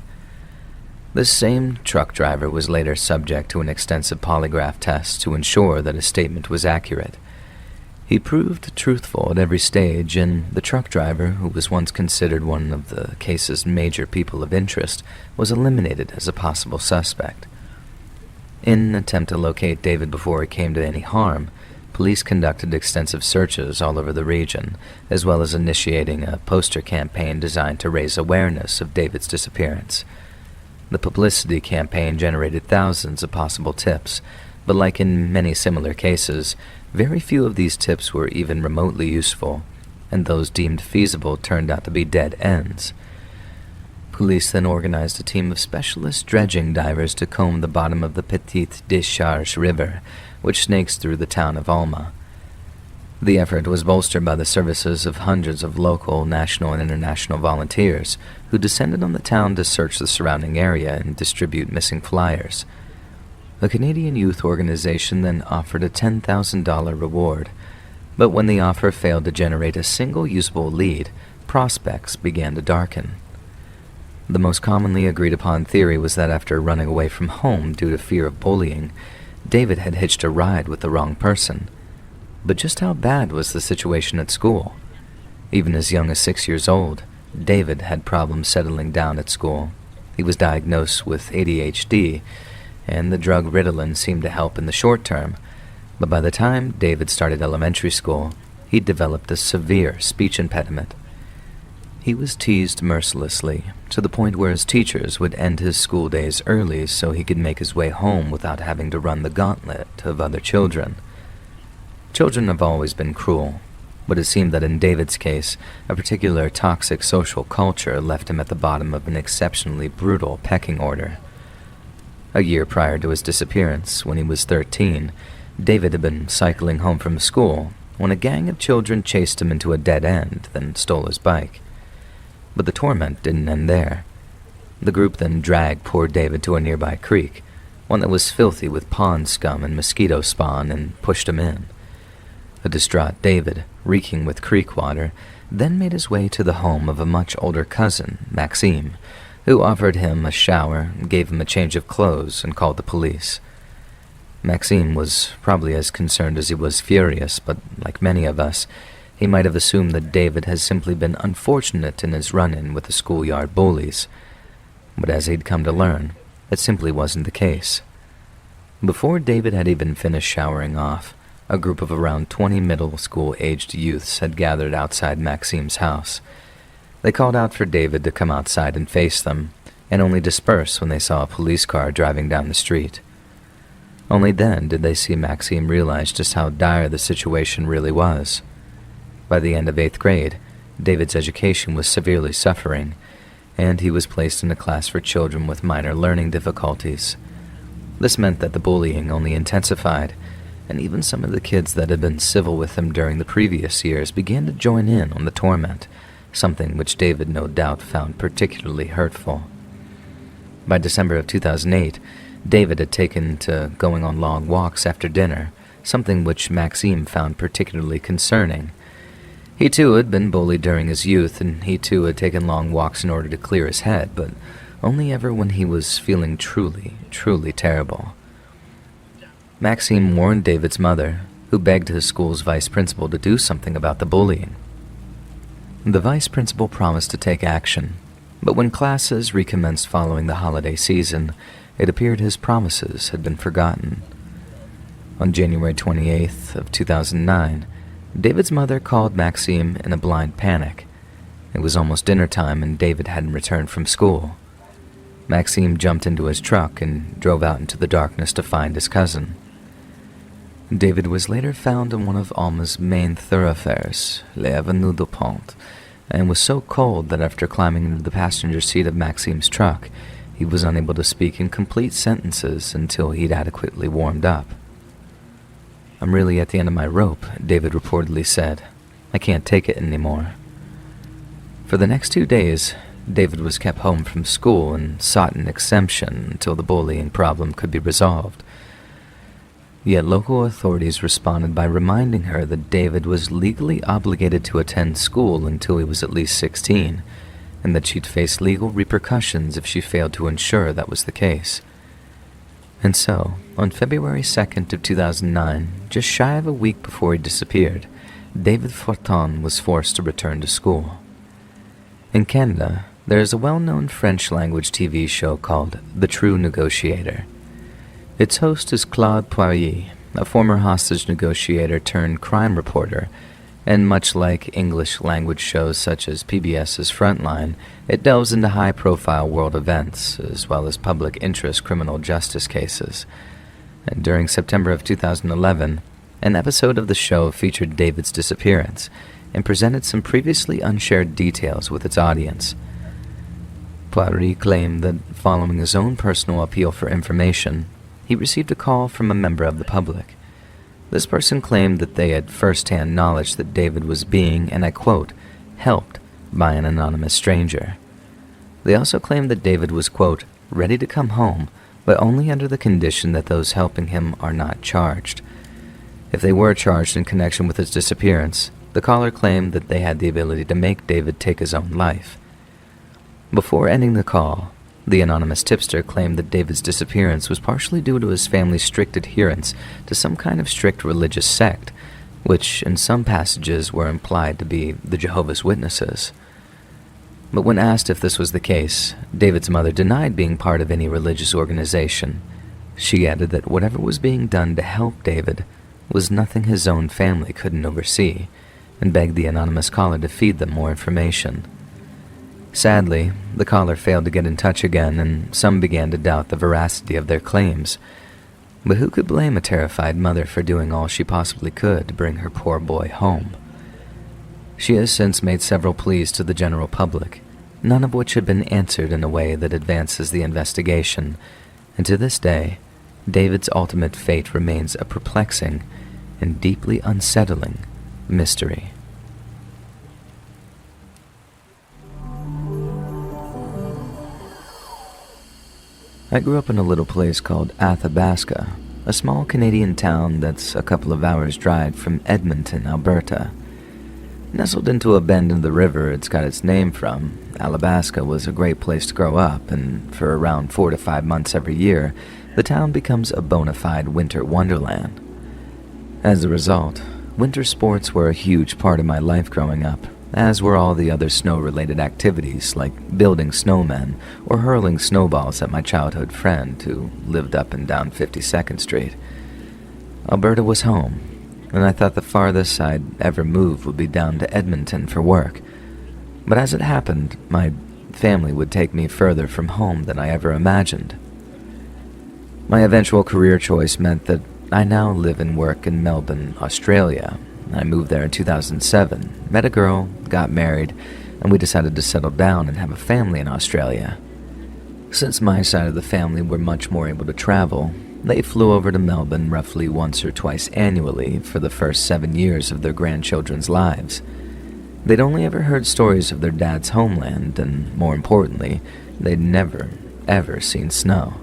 This same truck driver was later subject to an extensive polygraph test to ensure that his statement was accurate. He proved truthful at every stage, and the truck driver, who was once considered one of the case's major people of interest, was eliminated as a possible suspect. In an attempt to locate David before he came to any harm, police conducted extensive searches all over the region, as well as initiating a poster campaign designed to raise awareness of David's disappearance. The publicity campaign generated thousands of possible tips, but like in many similar cases, very few of these tips were even remotely useful, and those deemed feasible turned out to be dead ends. Police then organized a team of specialist dredging divers to comb the bottom of the Petite Décharge River, which snakes through the town of Alma. The effort was bolstered by the services of hundreds of local, national, and international volunteers who descended on the town to search the surrounding area and distribute missing flyers. The Canadian Youth Organization then offered a $10,000 reward, but when the offer failed to generate a single usable lead, prospects began to darken. The most commonly agreed upon theory was that after running away from home due to fear of bullying, David had hitched a ride with the wrong person. But just how bad was the situation at school? Even as young as 6 years old, David had problems settling down at school. He was diagnosed with ADHD, and the drug Ritalin seemed to help in the short term. But by the time David started elementary school, he'd developed a severe speech impediment. He was teased mercilessly, to the point where his teachers would end his school days early so he could make his way home without having to run the gauntlet of other children. Children have always been cruel, but it seemed that in David's case, a particular toxic social culture left him at the bottom of an exceptionally brutal pecking order. A year prior to his disappearance, when he was 13, David had been cycling home from school when a gang of children chased him into a dead end, then stole his bike. But the torment didn't end there. The group then dragged poor David to a nearby creek, one that was filthy with pond scum and mosquito spawn, and pushed him in. A distraught David, reeking with creek water, then made his way to the home of a much older cousin, Maxime, who offered him a shower, gave him a change of clothes, and called the police. Maxime was probably as concerned as he was furious, but like many of us, he might have assumed that David had simply been unfortunate in his run-in with the schoolyard bullies. But as he'd come to learn, it simply wasn't the case. Before David had even finished showering off, a group of around 20 middle school-aged youths had gathered outside Maxime's house. They called out for David to come outside and face them, and only dispersed when they saw a police car driving down the street. Only then did they see Maxime realize just how dire the situation really was. By the end of 8th grade, David's education was severely suffering, and he was placed in a class for children with minor learning difficulties. This meant that the bullying only intensified, and even some of the kids that had been civil with him during the previous years began to join in on the torment, something which David no doubt found particularly hurtful. By December of 2008, David had taken to going on long walks after dinner, something which Maxime found particularly concerning. He too had been bullied during his youth, and he too had taken long walks in order to clear his head, but only ever when he was feeling truly, truly terrible. Maxime warned David's mother, who begged his school's vice principal to do something about the bullying. The vice principal promised to take action, but when classes recommenced following the holiday season, It appeared his promises had been forgotten. On January 28th of 2009, David's mother called Maxime in a blind panic. It was almost dinner time and David hadn't returned from school. Maxime jumped into his truck and drove out into the darkness to find his cousin. David was later found on one of Alma's main thoroughfares, l'Avenue du Pont, and was so cold that after climbing into the passenger seat of Maxime's truck, he was unable to speak in complete sentences until he'd adequately warmed up. "I'm really at the end of my rope," David reportedly said. "I can't take it anymore." For the next 2 days, David was kept home from school and sought an exemption until the bullying problem could be resolved. Yet local authorities responded by reminding her that David was legally obligated to attend school until he was at least 16, and that she'd face legal repercussions if she failed to ensure that was the case. And so, on February 2nd of 2009, just shy of a week before he disappeared, David Fortin was forced to return to school. In Canada, there is a well-known French-language TV show called The True Negotiator. Its host is Claude Poirier, a former hostage negotiator turned crime reporter, and much like English-language shows such as PBS's Frontline, it delves into high-profile world events, as well as public interest criminal justice cases. And during September of 2011, an episode of the show featured David's disappearance, and presented some previously unshared details with its audience. Poirier claimed that following his own personal appeal for information, he received a call from a member of the public. This person claimed that they had first-hand knowledge that David was being, and I quote, helped by an anonymous stranger. They also claimed that David was, quote, ready to come home, but only under the condition that those helping him are not charged. If they were charged in connection with his disappearance, the caller claimed that they had the ability to make David take his own life. Before ending the call, the anonymous tipster claimed that David's disappearance was partially due to his family's strict adherence to some kind of strict religious sect, which in some passages were implied to be the Jehovah's Witnesses. But when asked if this was the case, David's mother denied being part of any religious organization. She added that whatever was being done to help David was nothing his own family couldn't oversee, and begged the anonymous caller to feed them more information. Sadly, the caller failed to get in touch again, and some began to doubt the veracity of their claims. But who could blame a terrified mother for doing all she possibly could to bring her poor boy home? She has since made several pleas to the general public, none of which had been answered in a way that advances the investigation, and to this day, David's ultimate fate remains a perplexing and deeply unsettling mystery. I grew up in a little place called Athabasca, a small Canadian town that's a couple of hours' drive from Edmonton, Alberta. Nestled into a bend in the river it's got its name from, Athabasca was a great place to grow up, and for around 4 to 5 months every year, the town becomes a bona fide winter wonderland. As a result, winter sports were a huge part of my life growing up, as were all the other snow-related activities like building snowmen or hurling snowballs at my childhood friend who lived up and down 52nd Street. Alberta was home, and I thought the farthest I'd ever move would be down to Edmonton for work. But as it happened, my family would take me further from home than I ever imagined. My eventual career choice meant that I now live and work in Melbourne, Australia. I moved there in 2007, met a girl, got married, and we decided to settle down and have a family in Australia. Since my side of the family were much more able to travel, they flew over to Melbourne roughly once or twice annually for the first 7 years of their grandchildren's lives. They'd only ever heard stories of their dad's homeland, and more importantly, they'd never, ever seen snow.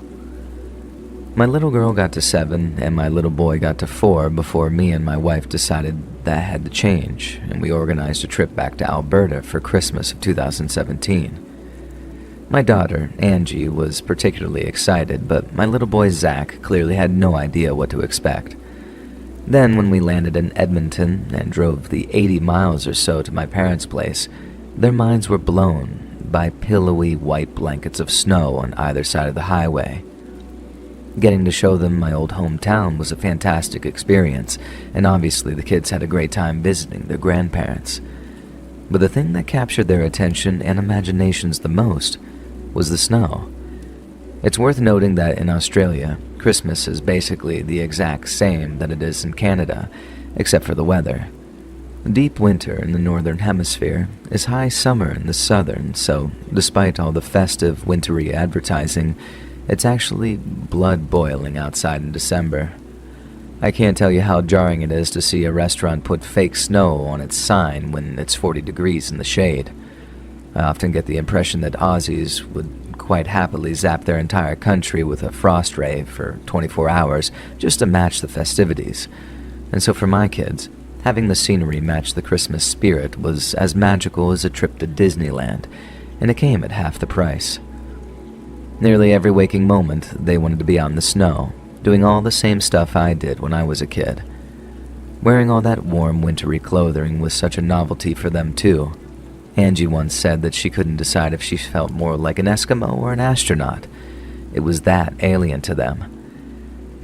My little girl got to 7, and my little boy got to 4 before me and my wife decided that had to change, and we organized a trip back to Alberta for Christmas of 2017. My daughter, Angie, was particularly excited, but my little boy, Zach, clearly had no idea what to expect. Then, when we landed in Edmonton and drove the 80 miles or so to my parents' place, their minds were blown by pillowy white blankets of snow on either side of the highway. Getting to show them my old hometown was a fantastic experience, and obviously the kids had a great time visiting their grandparents. But the thing that captured their attention and imaginations the most was the snow. It's worth noting that in Australia, Christmas is basically the exact same that it is in Canada, except for the weather. Deep winter in the northern hemisphere is high summer in the southern, so despite all the festive, wintry advertising, it's actually blood-boiling outside in December. I can't tell you how jarring it is to see a restaurant put fake snow on its sign when it's 40 degrees in the shade. I often get the impression that Aussies would quite happily zap their entire country with a frost ray for 24 hours just to match the festivities. And so for my kids, having the scenery match the Christmas spirit was as magical as a trip to Disneyland, and it came at half the price. Nearly every waking moment, they wanted to be out in the snow, doing all the same stuff I did when I was a kid. Wearing all that warm, wintry clothing was such a novelty for them, too. Angie once said that she couldn't decide if she felt more like an Eskimo or an astronaut. It was that alien to them.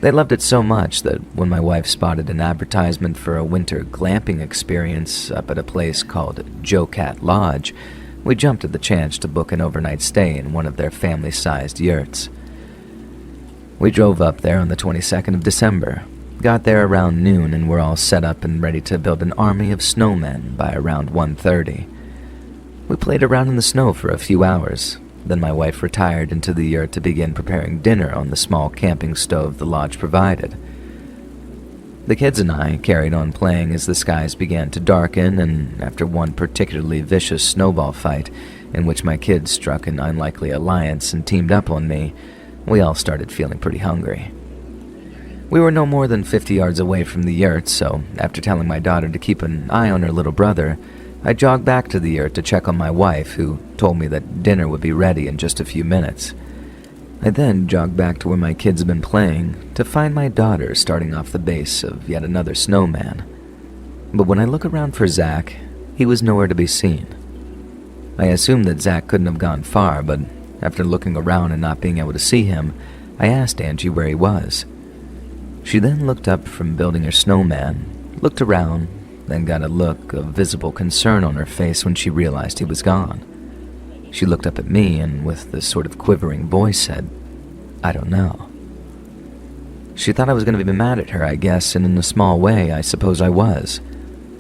They loved it so much that when my wife spotted an advertisement for a winter glamping experience up at a place called Joe Cat Lodge, we jumped at the chance to book an overnight stay in one of their family-sized yurts. We drove up there on the 22nd of December, got there around noon, and were all set up and ready to build an army of snowmen by around 1:30. We played around in the snow for a few hours. Then my wife retired into the yurt to begin preparing dinner on the small camping stove the lodge provided. The kids and I carried on playing as the skies began to darken, and after one particularly vicious snowball fight, in which my kids struck an unlikely alliance and teamed up on me, we all started feeling pretty hungry. We were no more than 50 yards away from the yurt, so after telling my daughter to keep an eye on her little brother, I jogged back to the yurt to check on my wife, who told me that dinner would be ready in just a few minutes. I then jogged back to where my kids had been playing to find my daughter starting off the base of yet another snowman. But when I look around for Zach, he was nowhere to be seen. I assumed that Zach couldn't have gone far, but after looking around and not being able to see him, I asked Angie where he was. She then looked up from building her snowman, looked around, then got a look of visible concern on her face when she realized he was gone. She looked up at me and with this sort of quivering voice said, "I don't know." She thought I was going to be mad at her, I guess, and in a small way, I suppose I was.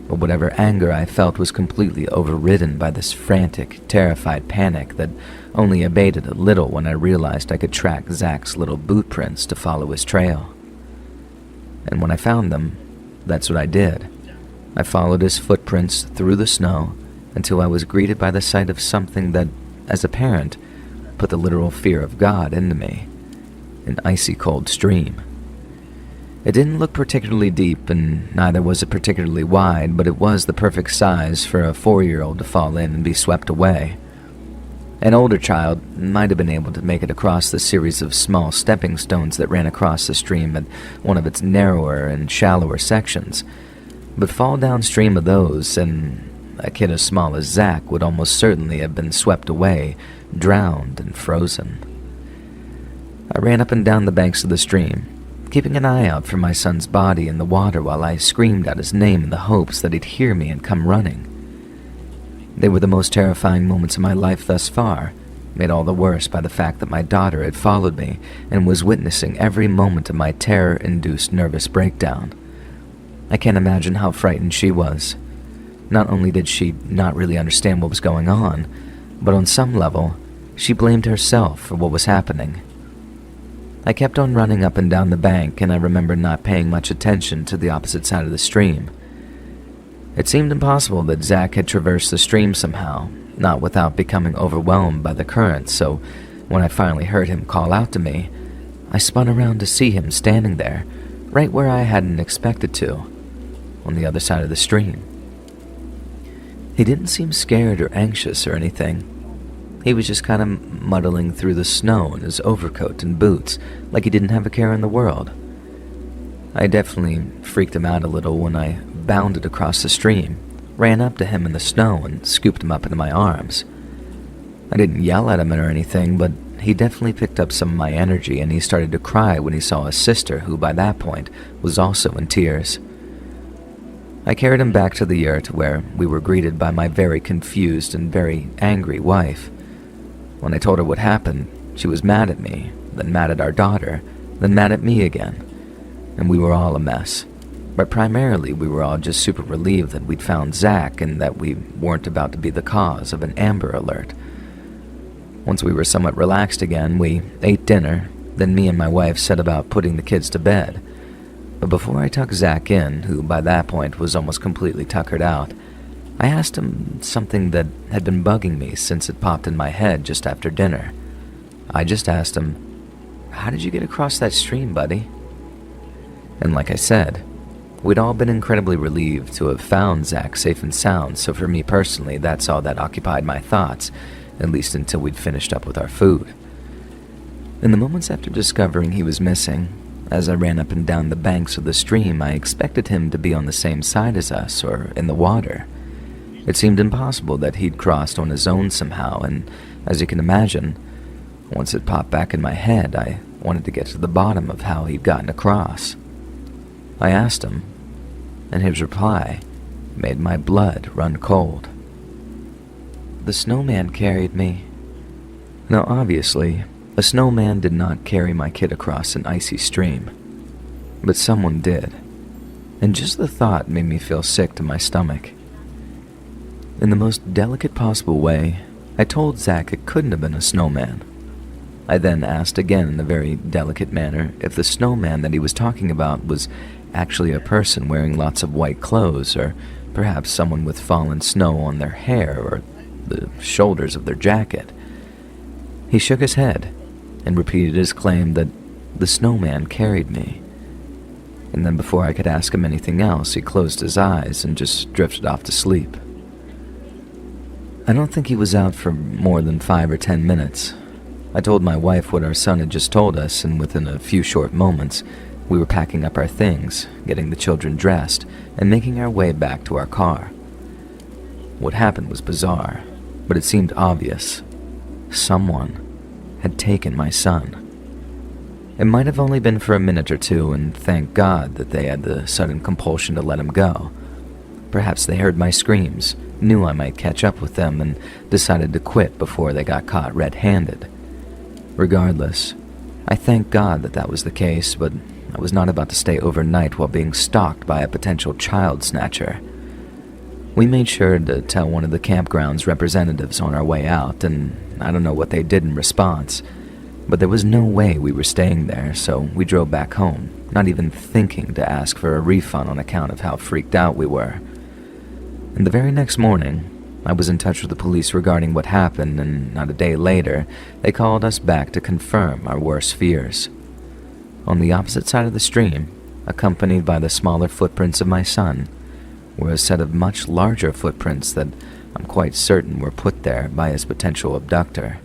But whatever anger I felt was completely overridden by this frantic, terrified panic that only abated a little when I realized I could track Zach's little boot prints to follow his trail. And when I found them, that's what I did. I followed his footprints through the snow until I was greeted by the sight of something that, as a parent, put the literal fear of God into me: an icy cold stream. It didn't look particularly deep, and neither was it particularly wide, but it was the perfect size for a 4-year-old to fall in and be swept away. An older child might have been able to make it across the series of small stepping stones that ran across the stream at one of its narrower and shallower sections, but fall downstream of those, and a kid as small as Zach would almost certainly have been swept away, drowned, and frozen. I ran up and down the banks of the stream, keeping an eye out for my son's body in the water while I screamed out his name in the hopes that he'd hear me and come running. They were the most terrifying moments of my life thus far, made all the worse by the fact that my daughter had followed me and was witnessing every moment of my terror-induced nervous breakdown. I can't imagine how frightened she was. Not only did she not really understand what was going on, but on some level, she blamed herself for what was happening. I kept on running up and down the bank, and I remember not paying much attention to the opposite side of the stream. It seemed impossible that Zach had traversed the stream somehow, not without becoming overwhelmed by the current, so when I finally heard him call out to me, I spun around to see him standing there, right where I hadn't expected to, on the other side of the stream. He didn't seem scared or anxious or anything. He was just kind of muddling through the snow in his overcoat and boots, like he didn't have a care in the world. I definitely freaked him out a little when I bounded across the stream, ran up to him in the snow, and scooped him up into my arms. I didn't yell at him or anything, but he definitely picked up some of my energy and he started to cry when he saw his sister, who by that point was also in tears. I carried him back to the yurt where we were greeted by my very confused and very angry wife. When I told her what happened, she was mad at me, then mad at our daughter, then mad at me again, and we were all a mess. But primarily, we were all just super relieved that we'd found Zach and that we weren't about to be the cause of an Amber Alert. Once we were somewhat relaxed again, we ate dinner, then me and my wife set about putting the kids to bed. But before I tucked Zach in, who by that point was almost completely tuckered out, I asked him something that had been bugging me since it popped in my head just after dinner. I just asked him, "How did you get across that stream, buddy?" And like I said, we'd all been incredibly relieved to have found Zach safe and sound, so for me personally, that's all that occupied my thoughts, at least until we'd finished up with our food. In the moments after discovering he was missing, as I ran up and down the banks of the stream, I expected him to be on the same side as us or in the water. It seemed impossible that he'd crossed on his own somehow, and as you can imagine, once it popped back in my head, I wanted to get to the bottom of how he'd gotten across. I asked him, and his reply made my blood run cold. "The snowman carried me." Now obviously, a snowman did not carry my kid across an icy stream, but someone did, and just the thought made me feel sick to my stomach. In the most delicate possible way, I told Zach it couldn't have been a snowman. I then asked again in a very delicate manner if the snowman that he was talking about was actually a person wearing lots of white clothes, or perhaps someone with fallen snow on their hair or the shoulders of their jacket. He shook his head and repeated his claim that the snowman carried me. And then before I could ask him anything else, he closed his eyes and just drifted off to sleep. I don't think he was out for more than 5 or 10 minutes. I told my wife what our son had just told us, and within a few short moments, we were packing up our things, getting the children dressed, and making our way back to our car. What happened was bizarre, but it seemed obvious. Someone had taken my son. It might have only been for a minute or two, and thank God that they had the sudden compulsion to let him go. Perhaps they heard my screams, knew I might catch up with them, and decided to quit before they got caught red-handed. Regardless, I thank God that that was the case, but I was not about to stay overnight while being stalked by a potential child snatcher. We made sure to tell one of the campground's representatives on our way out, and I don't know what they did in response, but there was no way we were staying there, so we drove back home, not even thinking to ask for a refund on account of how freaked out we were. And the very next morning, I was in touch with the police regarding what happened, and not a day later, they called us back to confirm our worst fears. On the opposite side of the stream, accompanied by the smaller footprints of my son, were a set of much larger footprints that I'm quite certain were put there by his potential abductor.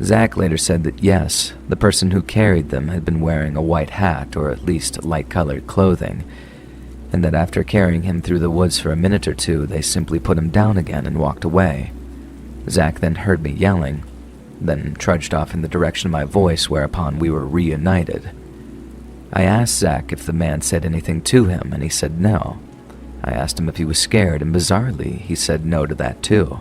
Zach later said that yes, the person who carried them had been wearing a white hat or at least light-colored clothing, and that after carrying him through the woods for a minute or two, they simply put him down again and walked away. Zach then heard me yelling, then trudged off in the direction of my voice, whereupon we were reunited. I asked Zach if the man said anything to him, and he said no. I asked him if he was scared, and bizarrely, he said no to that too.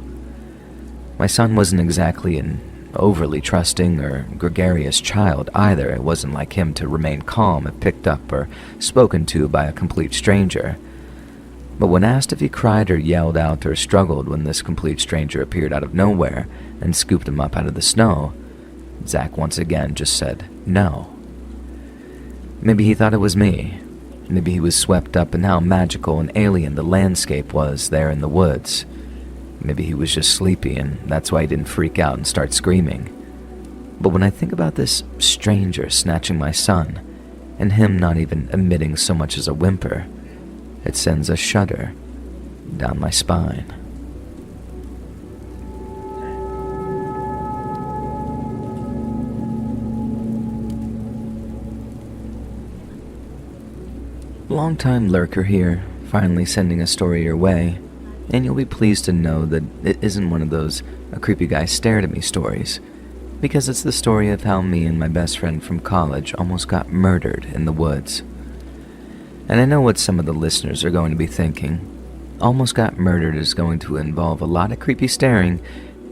My son wasn't exactly an overly trusting or gregarious child either. It wasn't like him to remain calm if picked up or spoken to by a complete stranger. But when asked if he cried or yelled out or struggled when this complete stranger appeared out of nowhere and scooped him up out of the snow, Zach once again just said no. Maybe he thought it was me. Maybe he was swept up in how magical and alien the landscape was there in the woods. Maybe he was just sleepy and that's why he didn't freak out and start screaming. But when I think about this stranger snatching my son, and him not even emitting so much as a whimper, it sends a shudder down my spine. Long-time lurker here, finally sending a story your way, and you'll be pleased to know that it isn't one of those "a creepy guy stared at me" stories. because it's the story of how me and my best friend from college almost got murdered in the woods. And I know what some of the listeners are going to be thinking. Almost got murdered is going to involve a lot of creepy staring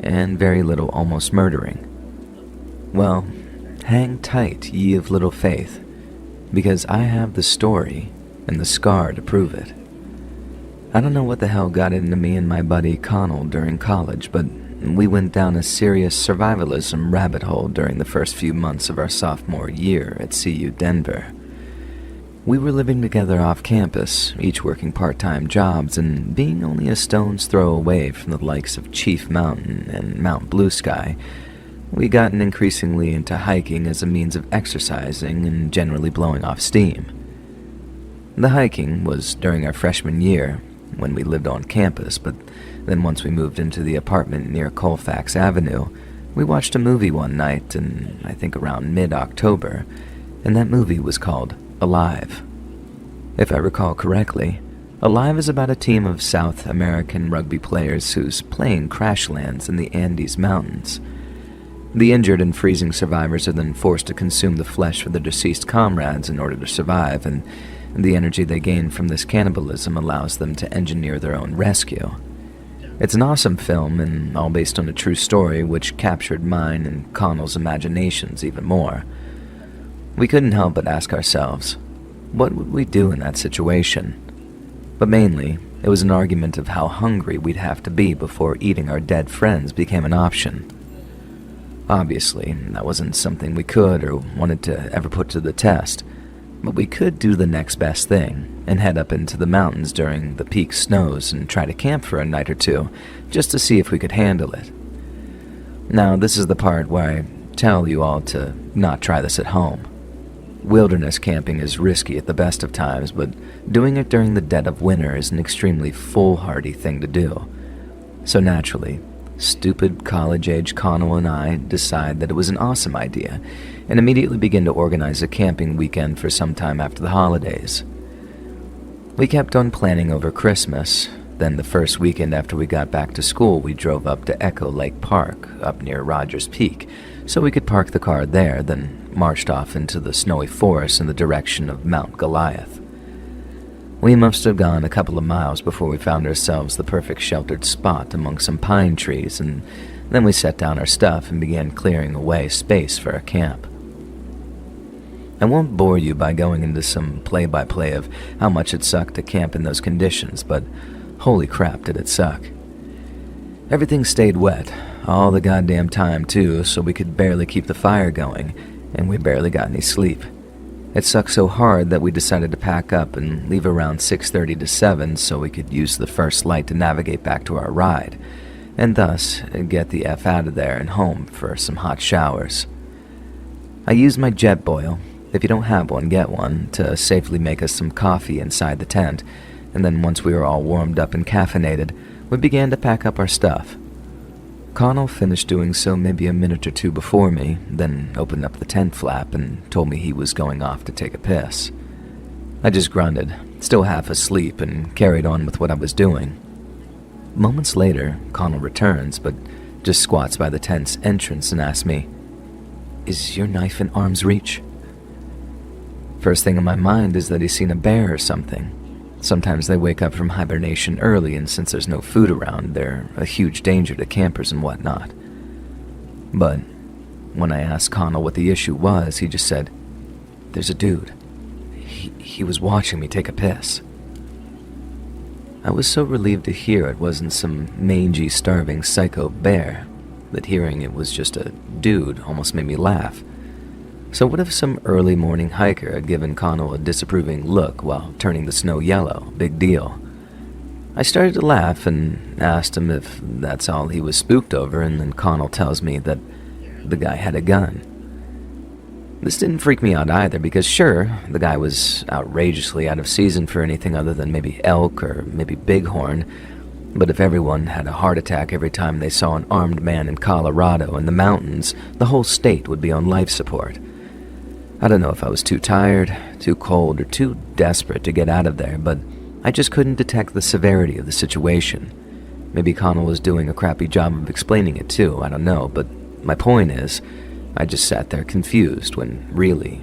and very little almost murdering. Well, hang tight, ye of little faith, because I have the story and the scar to prove it. I don't know what the hell got into me and my buddy Connell during college, but we went down a serious survivalism rabbit hole during the first few months of our sophomore year at CU Denver. We were living together off campus, each working part-time jobs and being only a stone's throw away from the likes of Chief Mountain and Mount Blue Sky. We gotten increasingly into hiking as a means of exercising and generally blowing off steam. The hiking was during our freshman year, when we lived on campus, but then once we moved into the apartment near Colfax Avenue, we watched a movie one night in, I think, around mid-October, and that movie was called Alive. If I recall correctly, Alive is about a team of South American rugby players whose plane crash lands in the Andes Mountains. The injured and freezing survivors are then forced to consume the flesh of their deceased comrades in order to survive, and the energy they gain from this cannibalism allows them to engineer their own rescue. It's an awesome film, and all based on a true story which captured mine and Connell's imaginations even more. We couldn't help but ask ourselves, what would we do in that situation? But mainly, it was an argument of how hungry we'd have to be before eating our dead friends became an option. Obviously, that wasn't something we could or wanted to ever put to the test, but we could do the next best thing and head up into the mountains during the peak snows and try to camp for a night or two, just to see if we could handle it. Now, this is the part where I tell you all to not try this at home. Wilderness camping is risky at the best of times, but doing it during the dead of winter is an extremely foolhardy thing to do. So naturally, stupid college-age Connell and I decide that it was an awesome idea and immediately begin to organize a camping weekend for some time after the holidays. We kept on planning over Christmas. Then the first weekend after we got back to school, we drove up to Echo Lake Park, up near Rogers Peak, so we could park the car there, then marched off into the snowy forest in the direction of Mount Goliath. We must have gone a couple of miles before we found ourselves the perfect sheltered spot among some pine trees, and then we set down our stuff and began clearing away space for our camp. I won't bore you by going into some play-by-play of how much it sucked to camp in those conditions, but holy crap did it suck. Everything stayed wet, all the goddamn time too, so we could barely keep the fire going, and we barely got any sleep. It sucked so hard that we decided to pack up and leave around 6:30 to 7 so we could use the first light to navigate back to our ride, and thus get the F out of there and home for some hot showers. I used my Jetboil, if you don't have one, get one, to safely make us some coffee inside the tent, and then once we were all warmed up and caffeinated, we began to pack up our stuff. Connell finished doing so maybe a minute or two before me, then opened up the tent flap and told me he was going off to take a piss. I just grunted, still half asleep, and carried on with what I was doing. Moments later, Connell returns, but just squats by the tent's entrance and asks me, "Is your knife in arm's reach?" First thing in my mind is that he's seen a bear or something. Sometimes they wake up from hibernation early, and since there's no food around, they're a huge danger to campers and whatnot. But when I asked Connell what the issue was, he just said, "There's a dude. He was watching me take a piss." I was so relieved to hear it wasn't some mangy, starving psycho bear that hearing it was just a dude almost made me laugh. So what if some early morning hiker had given Connell a disapproving look while turning the snow yellow? Big deal. I started to laugh and asked him if that's all he was spooked over, and then Connell tells me that the guy had a gun. This didn't freak me out either, because sure, the guy was outrageously out of season for anything other than maybe elk or maybe bighorn, but if everyone had a heart attack every time they saw an armed man in Colorado in the mountains, the whole state would be on life support. I don't know if I was too tired, too cold, or too desperate to get out of there, but I just couldn't detect the severity of the situation. Maybe Connell was doing a crappy job of explaining it too, I don't know, but My point is, I just sat there confused when, really,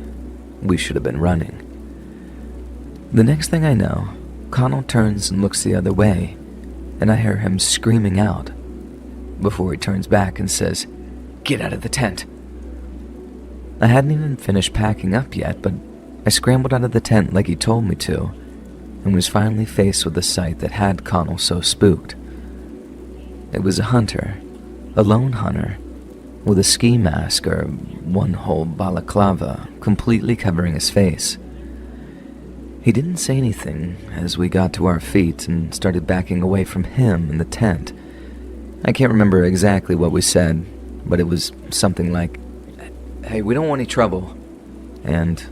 we should have been running. The next thing I know, Connell turns and looks the other way, and I hear him screaming out before he turns back and says, "Get out of the tent." I hadn't even finished packing up yet, but I scrambled out of the tent like he told me to, and was finally faced with the sight that had Connell so spooked. It was a hunter, a lone hunter, with a ski mask or one whole balaclava completely covering his face. He didn't say anything as we got to our feet and started backing away from him in the tent. I can't remember exactly what we said, but it was something like, "Hey, we don't want any trouble. And,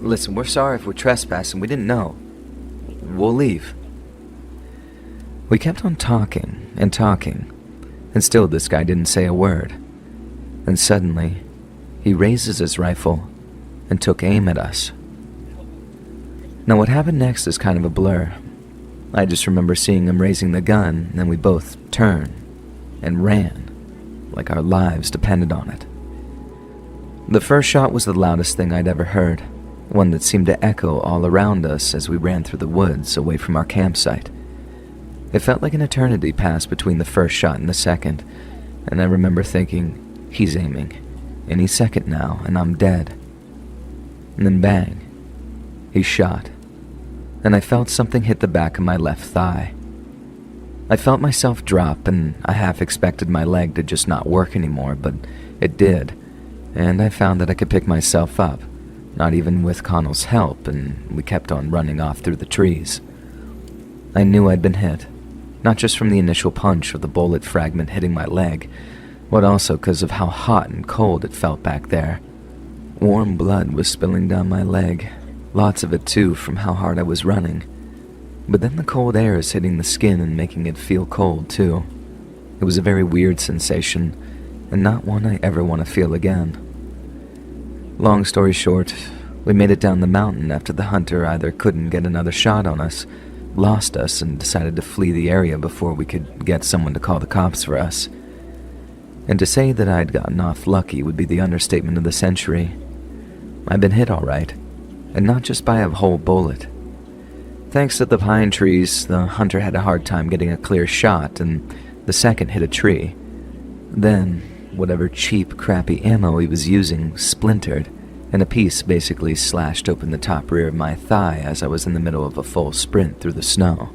listen, we're sorry if we're trespassing. We didn't know. We'll leave." We kept on talking, and still this guy didn't say a word. And suddenly, he raises his rifle and took aim at us. Now what happened next is kind of a blur. I just remember seeing him raising the gun, and we both turned and ran, like our lives depended on it. The first shot was the loudest thing I'd ever heard, one that seemed to echo all around us as we ran through the woods away from our campsite. It felt like an eternity passed between the first shot and the second, and I remember thinking, he's aiming, any second now, and I'm dead. And then bang, he shot, and I felt something hit the back of my left thigh. I felt myself drop, and I half expected my leg to just not work anymore, but it did, and I found that I could pick myself up, not even with Connell's help, and we kept on running off through the trees. I knew I'd been hit, not just from the initial punch or the bullet fragment hitting my leg, but also because of how hot and cold it felt back there. Warm blood was spilling down my leg, lots of it too from how hard I was running. But then the cold air is hitting the skin and making it feel cold too. It was a very weird sensation, and not one I ever want to feel again. Long story short, we made it down the mountain after the hunter either couldn't get another shot on us, lost us, and decided to flee the area before we could get someone to call the cops for us. And to say that I'd gotten off lucky would be the understatement of the century. I'd been hit all right, and not just by a whole bullet. Thanks to the pine trees, the hunter had a hard time getting a clear shot, and the second hit a tree. Then, whatever cheap, crappy ammo he was using splintered, and a piece basically slashed open the top rear of my thigh as I was in the middle of a full sprint through the snow.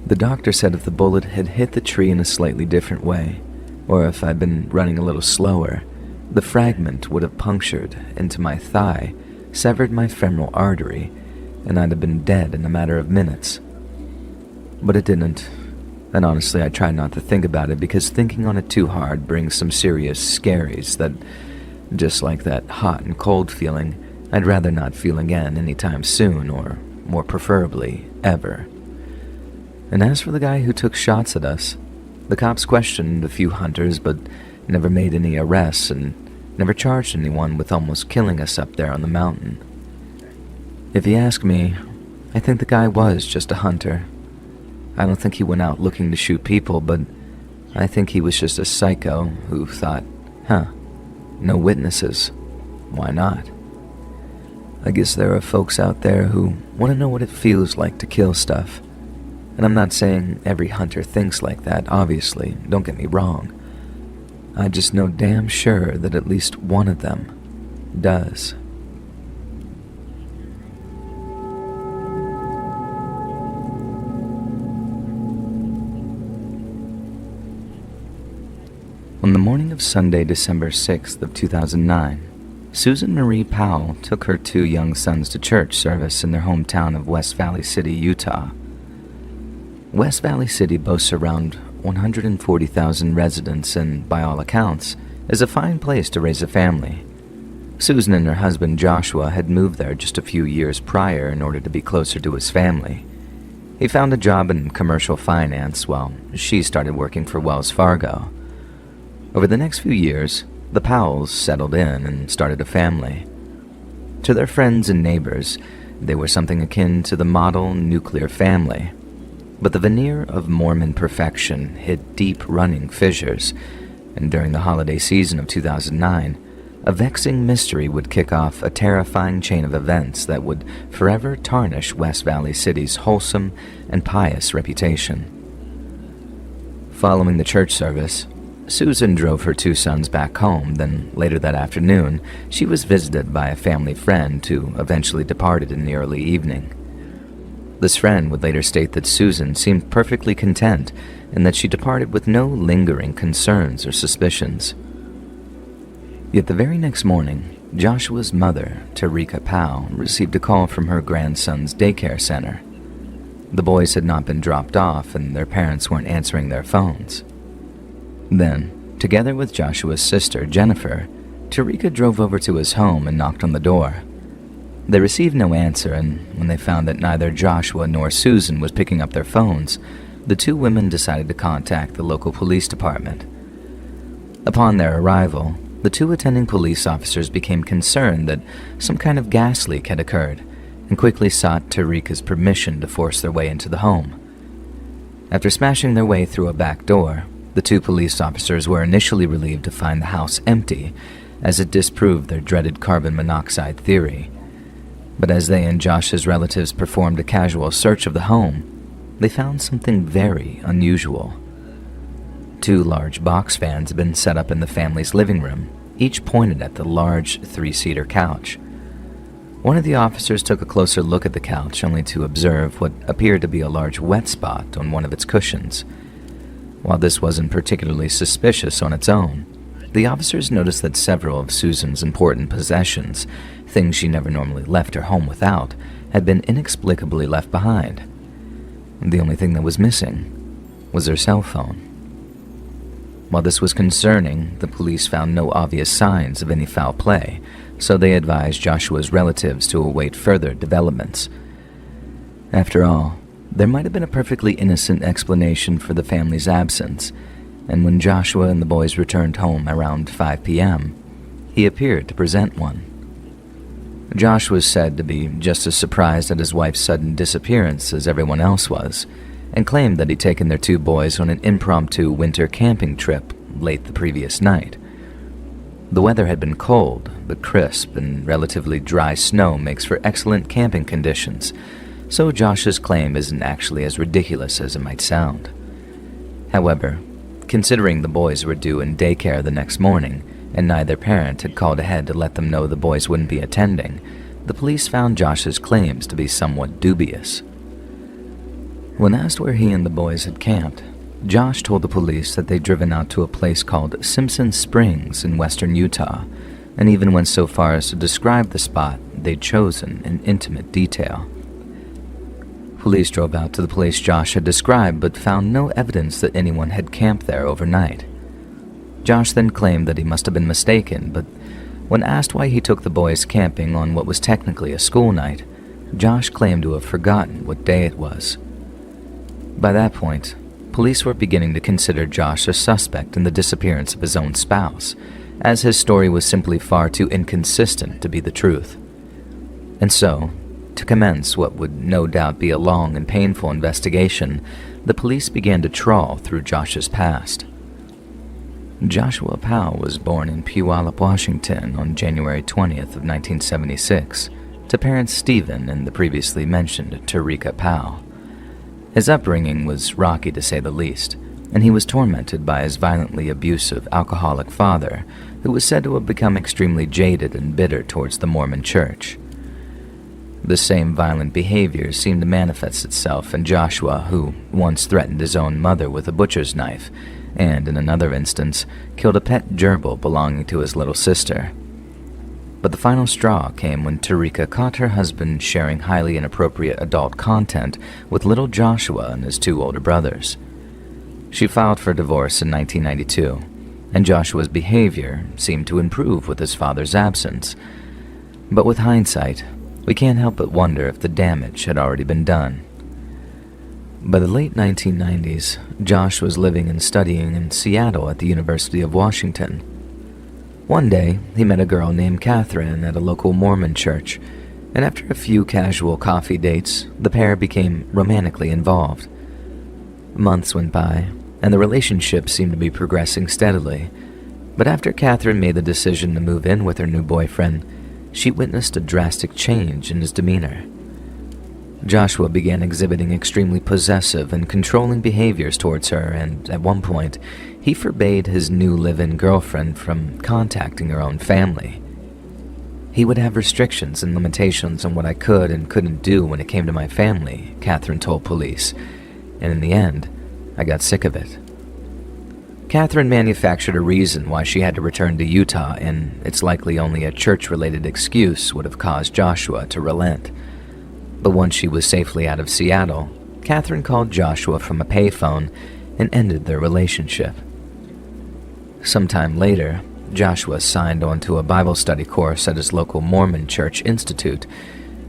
The doctor said if the bullet had hit the tree in a slightly different way, or if I'd been running a little slower, the fragment would have punctured into my thigh, severed my femoral artery, and I'd have been dead in a matter of minutes. But it didn't, and honestly I tried not to think about it because thinking on it too hard brings some serious scaries that, just like that hot and cold feeling, I'd rather not feel again anytime soon, or more preferably, ever. And as for the guy who took shots at us, the cops questioned a few hunters but never made any arrests and never charged anyone with almost killing us up there on the mountain. If you ask me, I think the guy was just a hunter. I don't think he went out looking to shoot people, but I think he was just a psycho who thought, no witnesses, why not? I guess there are folks out there who want to know what it feels like to kill stuff. And I'm not saying every hunter thinks like that, obviously, don't get me wrong. I just know damn sure that at least one of them does. On the morning of Sunday, December 6th of 2009, Susan Marie Powell took her 2 young sons to church service in their hometown of West Valley City, Utah. West Valley City boasts around 140,000 residents and, by all accounts, is a fine place to raise a family. Susan and her husband Joshua had moved there just a few years prior in order to be closer to his family. He found a job in commercial finance while she started working for Wells Fargo. Over the next few years, the Powells settled in and started a family. To their friends and neighbors, they were something akin to the model nuclear family. But the veneer of Mormon perfection hid deep running fissures, and during the holiday season of 2009, a vexing mystery would kick off a terrifying chain of events that would forever tarnish West Valley City's wholesome and pious reputation. Following the church service, Susan drove her two sons back home. Then later that afternoon, she was visited by a family friend who eventually departed in the early evening. This friend would later state that Susan seemed perfectly content and that she departed with no lingering concerns or suspicions. Yet the very next morning, Joshua's mother, Tarika Powell, received a call from her grandson's daycare center. The boys had not been dropped off and their parents weren't answering their phones. Then, together with Joshua's sister, Jennifer, Tarika drove over to his home and knocked on the door. They received no answer, and when they found that neither Joshua nor Susan was picking up their phones, the two women decided to contact the local police department. Upon their arrival, the two attending police officers became concerned that some kind of gas leak had occurred and quickly sought Tarika's permission to force their way into the home. After smashing their way through a back door, the two police officers were initially relieved to find the house empty, as it disproved their dreaded carbon monoxide theory. But as they and Josh's relatives performed a casual search of the home, they found something very unusual. Two large box fans had been set up in the family's living room, each pointed at the large three-seater couch. One of the officers took a closer look at the couch, only to observe what appeared to be a large wet spot on one of its cushions. While this wasn't particularly suspicious on its own, the officers noticed that several of Susan's important possessions, things she never normally left her home without, had been inexplicably left behind. The only thing that was missing was her cell phone. While this was concerning, the police found no obvious signs of any foul play, so they advised Joshua's relatives to await further developments. After all, there might have been a perfectly innocent explanation for the family's absence, and when Joshua and the boys returned home around 5 p.m., he appeared to present one. Josh was said to be just as surprised at his wife's sudden disappearance as everyone else was, and claimed that he'd taken their two boys on an impromptu winter camping trip late the previous night. The weather had been cold, but crisp and relatively dry snow makes for excellent camping conditions, so Josh's claim isn't actually as ridiculous as it might sound. However, considering the boys were due in daycare the next morning, and neither parent had called ahead to let them know the boys wouldn't be attending, the police found Josh's claims to be somewhat dubious. When asked where he and the boys had camped, Josh told the police that they'd driven out to a place called Simpson Springs in western Utah, and even went so far as to describe the spot they'd chosen in intimate detail. Police drove out to the place Josh had described, but found no evidence that anyone had camped there overnight. Josh then claimed that he must have been mistaken, but when asked why he took the boys camping on what was technically a school night, Josh claimed to have forgotten what day it was. By that point, police were beginning to consider Josh a suspect in the disappearance of his own spouse, as his story was simply far too inconsistent to be the truth. And so, to commence what would no doubt be a long and painful investigation, the police began to trawl through Josh's past. Joshua Powell was born in Puyallup, Washington on January 20th of 1976 to parents Stephen and the previously mentioned Tarika Powell. His upbringing was rocky to say the least, and he was tormented by his violently abusive alcoholic father, who was said to have become extremely jaded and bitter towards the Mormon Church. The same violent behavior seemed to manifest itself in Joshua, who once threatened his own mother with a butcher's knife, and in another instance, killed a pet gerbil belonging to his little sister. But the final straw came when Tarika caught her husband sharing highly inappropriate adult content with little Joshua and his two older brothers. She filed for divorce in 1992, and Joshua's behavior seemed to improve with his father's absence. But with hindsight, we can't help but wonder if the damage had already been done. By the late 1990s, Josh was living and studying in Seattle at the University of Washington. One day, he met a girl named Catherine at a local Mormon church, and after a few casual coffee dates, the pair became romantically involved. Months went by, and the relationship seemed to be progressing steadily, But after Catherine made the decision to move in with her new boyfriend, she witnessed a drastic change in his demeanor. Joshua began exhibiting extremely possessive and controlling behaviors towards her, and at one point, he forbade his new live-in girlfriend from contacting her own family. He would have restrictions and limitations on what I could and couldn't do when it came to my family, Catherine told police, and in the end, I got sick of it. Catherine manufactured a reason why she had to return to Utah, and it's likely only a church-related excuse would have caused Joshua to relent. But once she was safely out of Seattle, Catherine called Joshua from a payphone and ended their relationship. Sometime later, Joshua signed on to a Bible study course at his local Mormon Church Institute,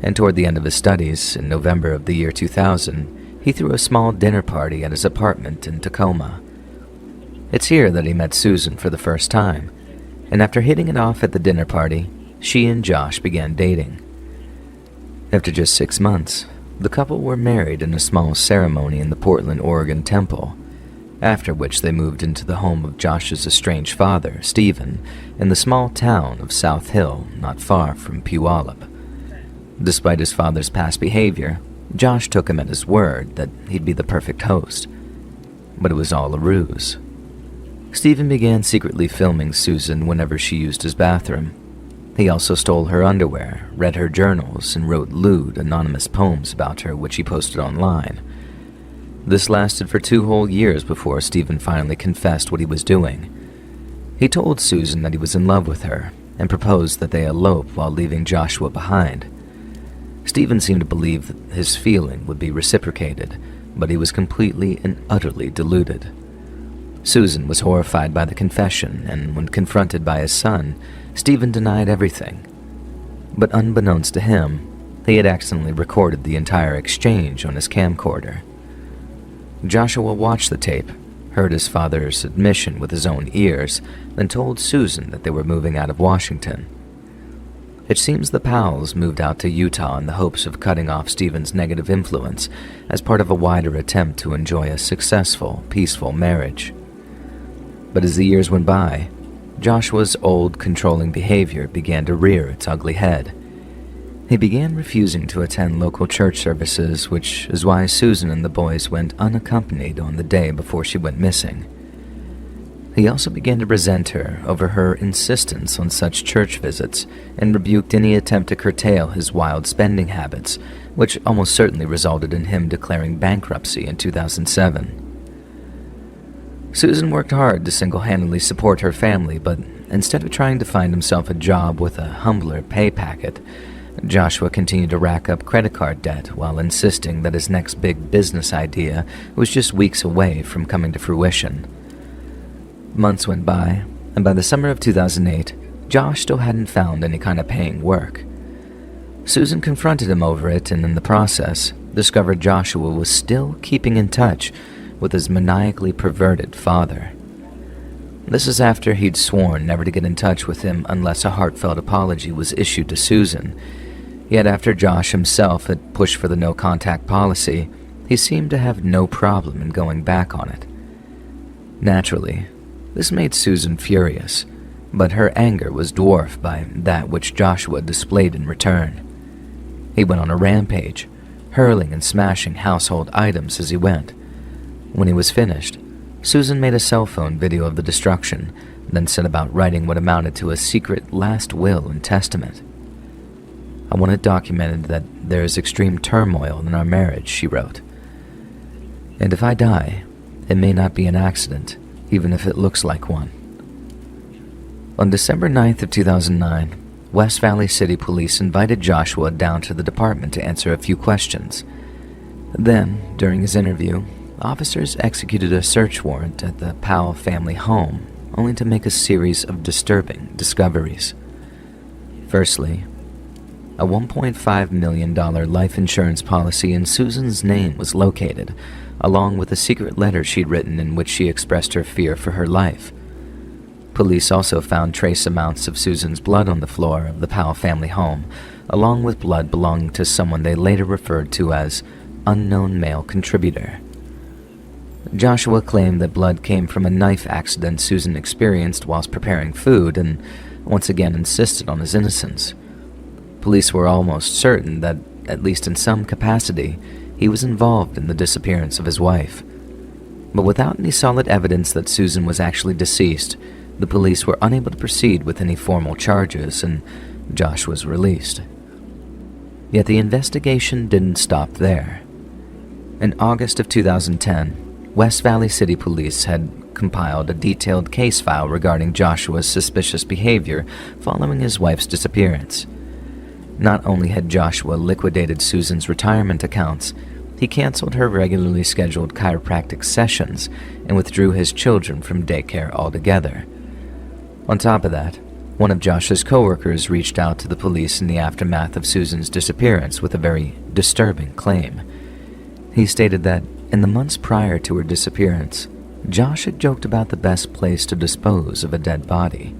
and toward the end of his studies, in November of the year 2000, he threw a small dinner party at his apartment in Tacoma. It's here that he met Susan for the first time, and after hitting it off at the dinner party, she and Josh began dating. After just 6 months, the couple were married in a small ceremony in the Portland, Oregon temple, after which they moved into the home of Josh's estranged father, Stephen, in the small town of South Hill, not far from Puyallup. Despite his father's past behavior, Josh took him at his word that he'd be the perfect host. But it was all a ruse. Stephen began secretly filming Susan whenever she used his bathroom. He also stole her underwear, read her journals, and wrote lewd, anonymous poems about her which he posted online. This lasted for 2 whole years before Stephen finally confessed what he was doing. He told Susan that he was in love with her and proposed that they elope while leaving Joshua behind. Stephen seemed to believe that his feeling would be reciprocated, but he was completely and utterly deluded. Susan was horrified by the confession, and when confronted by his son, Stephen denied everything. But unbeknownst to him, he had accidentally recorded the entire exchange on his camcorder. Joshua watched the tape, heard his father's admission with his own ears, then told Susan that they were moving out of Washington. It seems the Powells moved out to Utah in the hopes of cutting off Stephen's negative influence as part of a wider attempt to enjoy a successful, peaceful marriage. But as the years went by, Joshua's old, controlling behavior began to rear its ugly head. He began refusing to attend local church services, which is why Susan and the boys went unaccompanied on the day before she went missing. He also began to resent her over her insistence on such church visits and rebuked any attempt to curtail his wild spending habits, which almost certainly resulted in him declaring bankruptcy in 2007. Susan worked hard to single-handedly support her family, but instead of trying to find himself a job with a humbler pay packet, Joshua continued to rack up credit card debt while insisting that his next big business idea was just weeks away from coming to fruition. Months went by, and by the summer of 2008, Josh still hadn't found any kind of paying work. Susan confronted him over it, and in the process, discovered Joshua was still keeping in touch with his maniacally perverted father. This is after he'd sworn never to get in touch with him unless a heartfelt apology was issued to Susan. Yet after Josh himself had pushed for the no-contact policy, he seemed to have no problem in going back on it. Naturally, this made Susan furious, but her anger was dwarfed by that which Joshua displayed in return. He went on a rampage, hurling and smashing household items as he went. When he was finished, Susan made a cell phone video of the destruction, then set about writing what amounted to a secret last will and testament. "I want it documented that there is extreme turmoil in our marriage," she wrote. "And if I die, it may not be an accident, even if it looks like one." On December 9th of 2009, West Valley City Police invited Joshua down to the department to answer a few questions. Then, during his interview, officers executed a search warrant at the Powell family home, only to make a series of disturbing discoveries. Firstly, a $1.5 million life insurance policy in Susan's name was located, along with a secret letter she'd written in which she expressed her fear for her life. Police also found trace amounts of Susan's blood on the floor of the Powell family home, along with blood belonging to someone they later referred to as unknown male contributor. Joshua claimed that blood came from a knife accident Susan experienced whilst preparing food and once again insisted on his innocence. Police were almost certain that, at least in some capacity, he was involved in the disappearance of his wife. But without any solid evidence that Susan was actually deceased, the police were unable to proceed with any formal charges, and Josh was released. Yet the investigation didn't stop there. In August of 2010, West Valley City Police had compiled a detailed case file regarding Joshua's suspicious behavior following his wife's disappearance. Not only had Joshua liquidated Susan's retirement accounts, he canceled her regularly scheduled chiropractic sessions and withdrew his children from daycare altogether. On top of that, one of Josh's coworkers reached out to the police in the aftermath of Susan's disappearance with a very disturbing claim. He stated that in the months prior to her disappearance, Josh had joked about the best place to dispose of a dead body.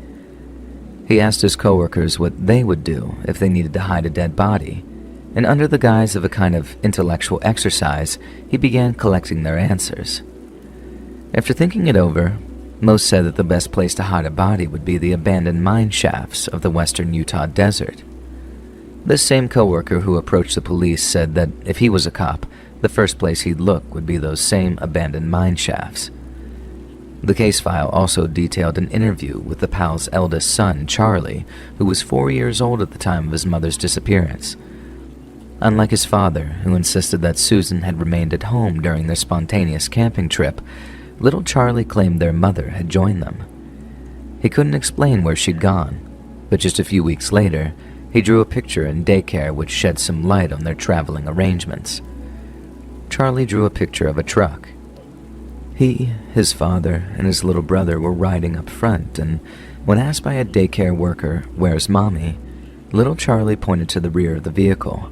He asked his coworkers what they would do if they needed to hide a dead body, and under the guise of a kind of intellectual exercise, he began collecting their answers. After thinking it over, most said that the best place to hide a body would be the abandoned mine shafts of the western Utah desert. This same coworker who approached the police said that if he was a cop, the first place he'd look would be those same abandoned mine shafts. The case file also detailed an interview with the pal's eldest son, Charlie, who was 4 years old at the time of his mother's disappearance. Unlike his father, who insisted that Susan had remained at home during their spontaneous camping trip, little Charlie claimed their mother had joined them. He couldn't explain where she'd gone, but just a few weeks later, he drew a picture in daycare which shed some light on their traveling arrangements. Charlie drew a picture of a truck. He, his father, and his little brother were riding up front, and when asked by a daycare worker, "Where's Mommy?" little Charlie pointed to the rear of the vehicle.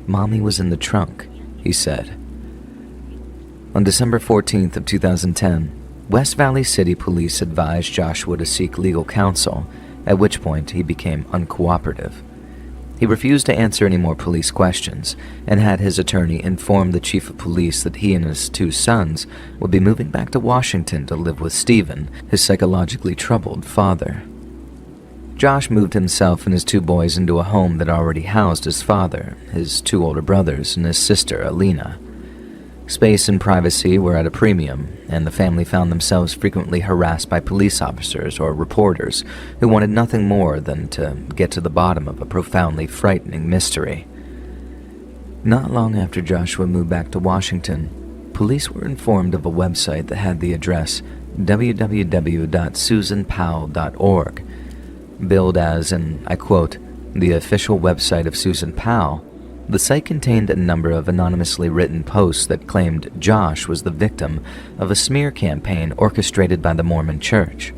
"Mommy was in the trunk," he said. On December 14th of 2010, West Valley City Police advised Joshua to seek legal counsel, at which point he became uncooperative. He refused to answer any more police questions and had his attorney inform the chief of police that he and his 2 sons would be moving back to Washington to live with Stephen, his psychologically troubled father. Josh moved himself and his 2 boys into a home that already housed his father, his 2 older brothers, and his sister, Alina. Space and privacy were at a premium, and the family found themselves frequently harassed by police officers or reporters who wanted nothing more than to get to the bottom of a profoundly frightening mystery. Not long after Joshua moved back to Washington, police were informed of a website that had the address www.susanpowell.org. Billed as, and I quote, the official website of Susan Powell, the site contained a number of anonymously written posts that claimed Josh was the victim of a smear campaign orchestrated by the Mormon Church.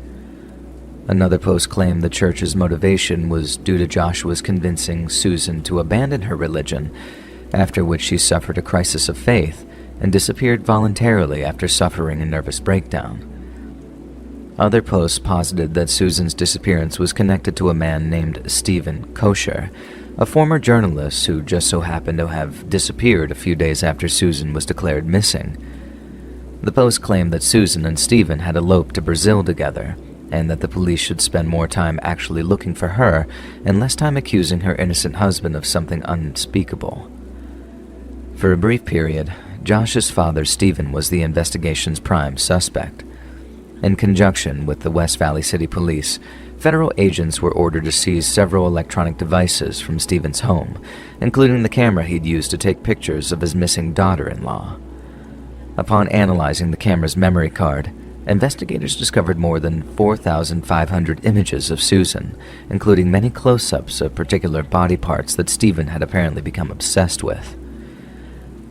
Another post claimed the church's motivation was due to Joshua's convincing Susan to abandon her religion, after which she suffered a crisis of faith and disappeared voluntarily after suffering a nervous breakdown. Other posts posited that Susan's disappearance was connected to a man named Stephen Kosher, a former journalist who just so happened to have disappeared a few days after Susan was declared missing. The post claimed that Susan and Stephen had eloped to Brazil together, and that the police should spend more time actually looking for her and less time accusing her innocent husband of something unspeakable. For a brief period, Josh's father, Stephen, was the investigation's prime suspect. In conjunction with the West Valley City Police, federal agents were ordered to seize several electronic devices from Stephen's home, including the camera he'd used to take pictures of his missing daughter-in-law. Upon analyzing the camera's memory card, investigators discovered more than 4,500 images of Susan, including many close-ups of particular body parts that Stephen had apparently become obsessed with.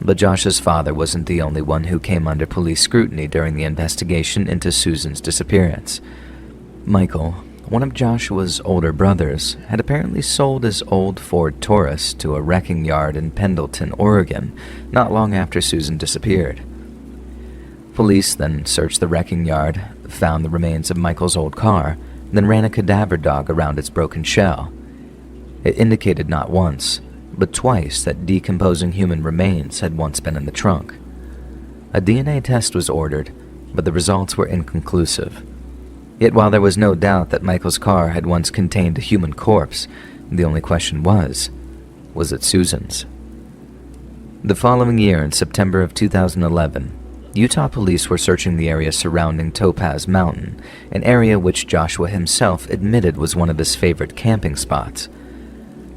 But Josh's father wasn't the only one who came under police scrutiny during the investigation into Susan's disappearance. Michael, one of Joshua's older brothers, had apparently sold his old Ford Taurus to a wrecking yard in Pendleton, Oregon, not long after Susan disappeared. Police then searched the wrecking yard, found the remains of Michael's old car, then ran a cadaver dog around its broken shell. It indicated not once, but twice that decomposing human remains had once been in the trunk. A DNA test was ordered, but the results were inconclusive. Yet while there was no doubt that Michael's car had once contained a human corpse, the only question was it Susan's? The following year, in September of 2011, Utah police were searching the area surrounding Topaz Mountain, an area which Joshua himself admitted was one of his favorite camping spots.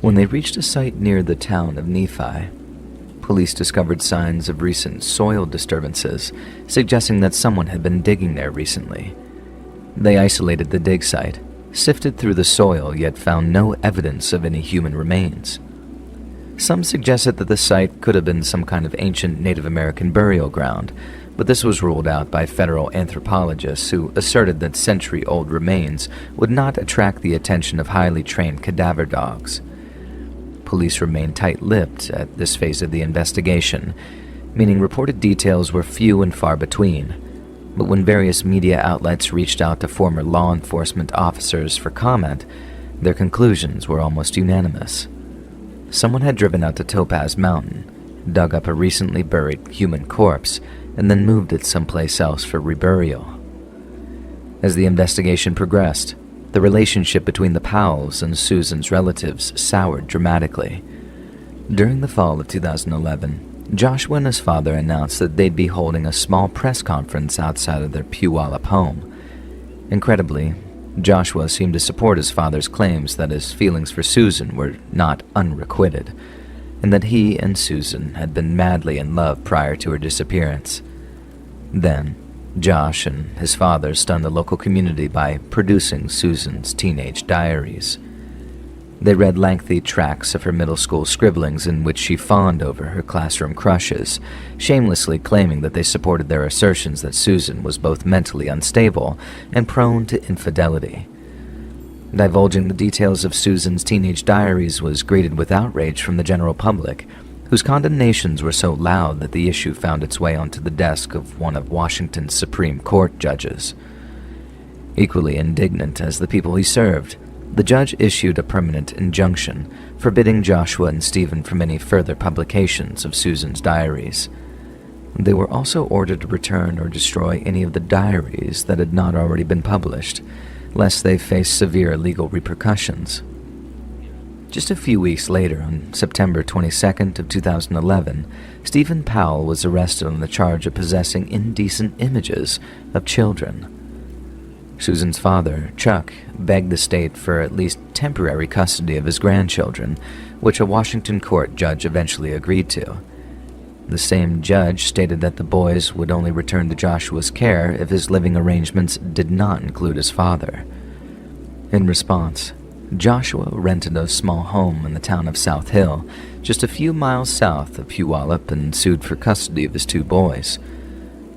When they reached a site near the town of Nephi, police discovered signs of recent soil disturbances, suggesting that someone had been digging there recently. They isolated the dig site, sifted through the soil, yet found no evidence of any human remains. Some suggested that the site could have been some kind of ancient Native American burial ground, but this was ruled out by federal anthropologists who asserted that century-old remains would not attract the attention of highly trained cadaver dogs. Police remained tight-lipped at this phase of the investigation, meaning reported details were few and far between. But when various media outlets reached out to former law enforcement officers for comment, their conclusions were almost unanimous. Someone had driven out to Topaz Mountain, dug up a recently buried human corpse, and then moved it someplace else for reburial. As the investigation progressed, the relationship between the Powells and Susan's relatives soured dramatically. During the fall of 2011, Joshua and his father announced that they'd be holding a small press conference outside of their Puyallup home. Incredibly, Joshua seemed to support his father's claims that his feelings for Susan were not unrequited, and that he and Susan had been madly in love prior to her disappearance. Then, Josh and his father stunned the local community by producing Susan's teenage diaries. They read lengthy tracts of her middle school scribblings in which she fawned over her classroom crushes, shamelessly claiming that they supported their assertions that Susan was both mentally unstable and prone to infidelity. Divulging the details of Susan's teenage diaries was greeted with outrage from the general public, whose condemnations were so loud that the issue found its way onto the desk of one of Washington's Supreme Court judges. Equally indignant as the people he served, the judge issued a permanent injunction forbidding Joshua and Stephen from any further publications of Susan's diaries. They were also ordered to return or destroy any of the diaries that had not already been published, lest they face severe legal repercussions. Just a few weeks later, on September 22nd of 2011, Stephen Powell was arrested on the charge of possessing indecent images of children. Susan's father, Chuck, begged the state for at least temporary custody of his grandchildren, which a Washington court judge eventually agreed to. The same judge stated that the boys would only return to Joshua's care if his living arrangements did not include his father. In response, Joshua rented a small home in the town of South Hill, just a few miles south of Puyallup, and sued for custody of his two boys.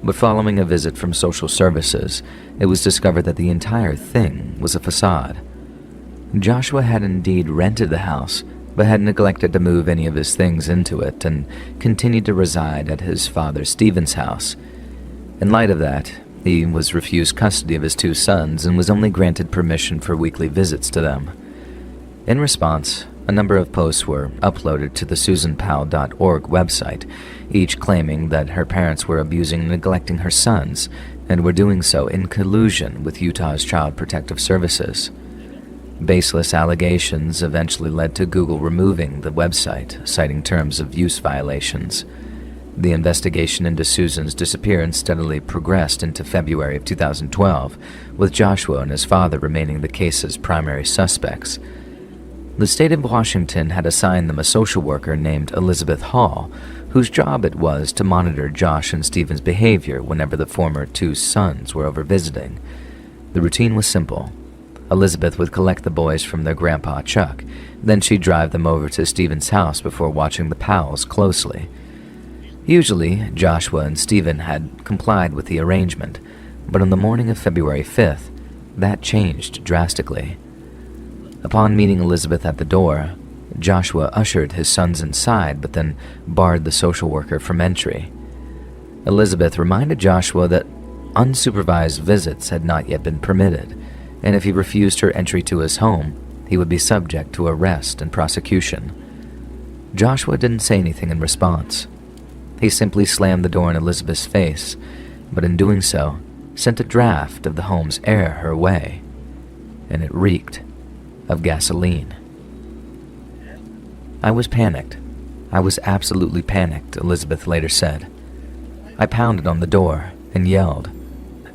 But following a visit from social services, it was discovered that the entire thing was a facade. Joshua had indeed rented the house, but had neglected to move any of his things into it and continued to reside at his father Stephen's house. In light of that, he was refused custody of his two sons and was only granted permission for weekly visits to them. In response, a number of posts were uploaded to the SusanPowell.org website, each claiming that her parents were abusing and neglecting her sons, and were doing so in collusion with Utah's Child Protective Services. Baseless allegations eventually led to Google removing the website, citing terms of use violations. The investigation into Susan's disappearance steadily progressed into February of 2012, with Joshua and his father remaining the case's primary suspects. The state of Washington had assigned them a social worker named Elizabeth Hall, whose job it was to monitor Josh and Stephen's behavior whenever the former two sons were over visiting. The routine was simple. Elizabeth would collect the boys from their grandpa Chuck, then she'd drive them over to Stephen's house before watching the Powells closely. Usually, Joshua and Stephen had complied with the arrangement, but on the morning of February 5th, that changed drastically. Upon meeting Elizabeth at the door, Joshua ushered his sons inside, but then barred the social worker from entry. Elizabeth reminded Joshua that unsupervised visits had not yet been permitted, and if he refused her entry to his home, he would be subject to arrest and prosecution. Joshua didn't say anything in response. He simply slammed the door in Elizabeth's face, but in doing so, sent a draft of the home's air her way, and it reeked of gasoline. I was panicked. I was absolutely panicked, Elizabeth later said. I pounded on the door and yelled,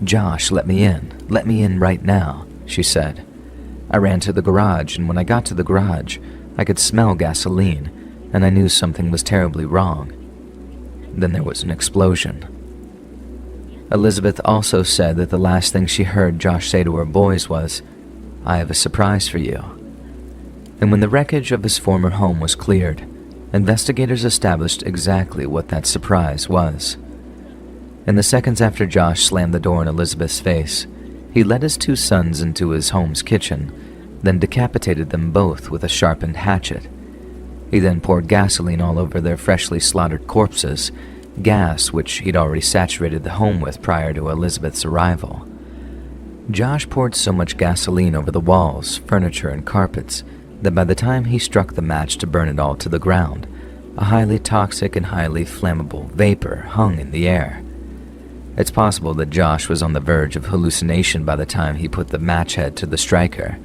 "Josh, let me in. Let me in right now," she said. I ran to the garage, and when I got to the garage, I could smell gasoline, and I knew something was terribly wrong. Then there was an explosion. Elizabeth also said that the last thing she heard Josh say to her boys was, "I have a surprise for you." And when the wreckage of his former home was cleared, investigators established exactly what that surprise was. In the seconds after Josh slammed the door in Elizabeth's face, he led his two sons into his home's kitchen, then decapitated them both with a sharpened hatchet. He then poured gasoline all over their freshly slaughtered corpses, gas which he'd already saturated the home with prior to Elizabeth's arrival. Josh poured so much gasoline over the walls, furniture, and carpets that by the time he struck the match to burn it all to the ground, a highly toxic and highly flammable vapor hung in the air. It's possible that Josh was on the verge of hallucination by the time he put the match head to the striker,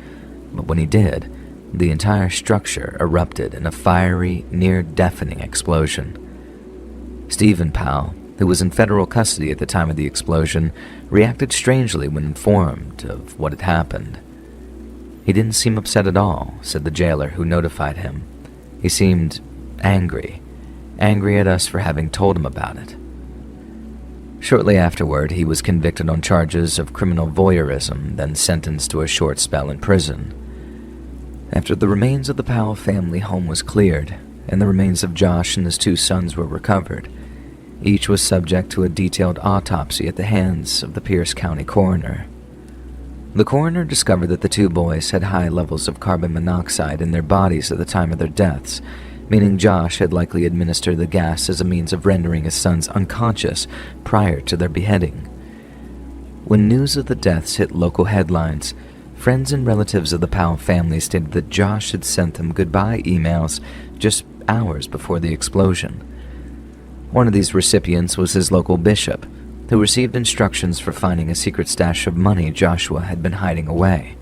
but when he did, the entire structure erupted in a fiery, near-deafening explosion. Stephen Powell, who was in federal custody at the time of the explosion, reacted strangely when informed of what had happened. "He didn't seem upset at all," said the jailer who notified him. "He seemed angry at us for having told him about it." Shortly afterward, he was convicted on charges of criminal voyeurism, then sentenced to a short spell in prison. After the remains of the Powell family home was cleared, and the remains of Josh and his two sons were recovered, each was subject to a detailed autopsy at the hands of the Pierce County coroner. The coroner discovered that the two boys had high levels of carbon monoxide in their bodies at the time of their deaths, meaning Josh had likely administered the gas as a means of rendering his sons unconscious prior to their beheading. When news of the deaths hit local headlines, friends and relatives of the Powell family stated that Josh had sent them goodbye emails just hours before the explosion. One of these recipients was his local bishop, who received instructions for finding a secret stash of money Joshua had been hiding away.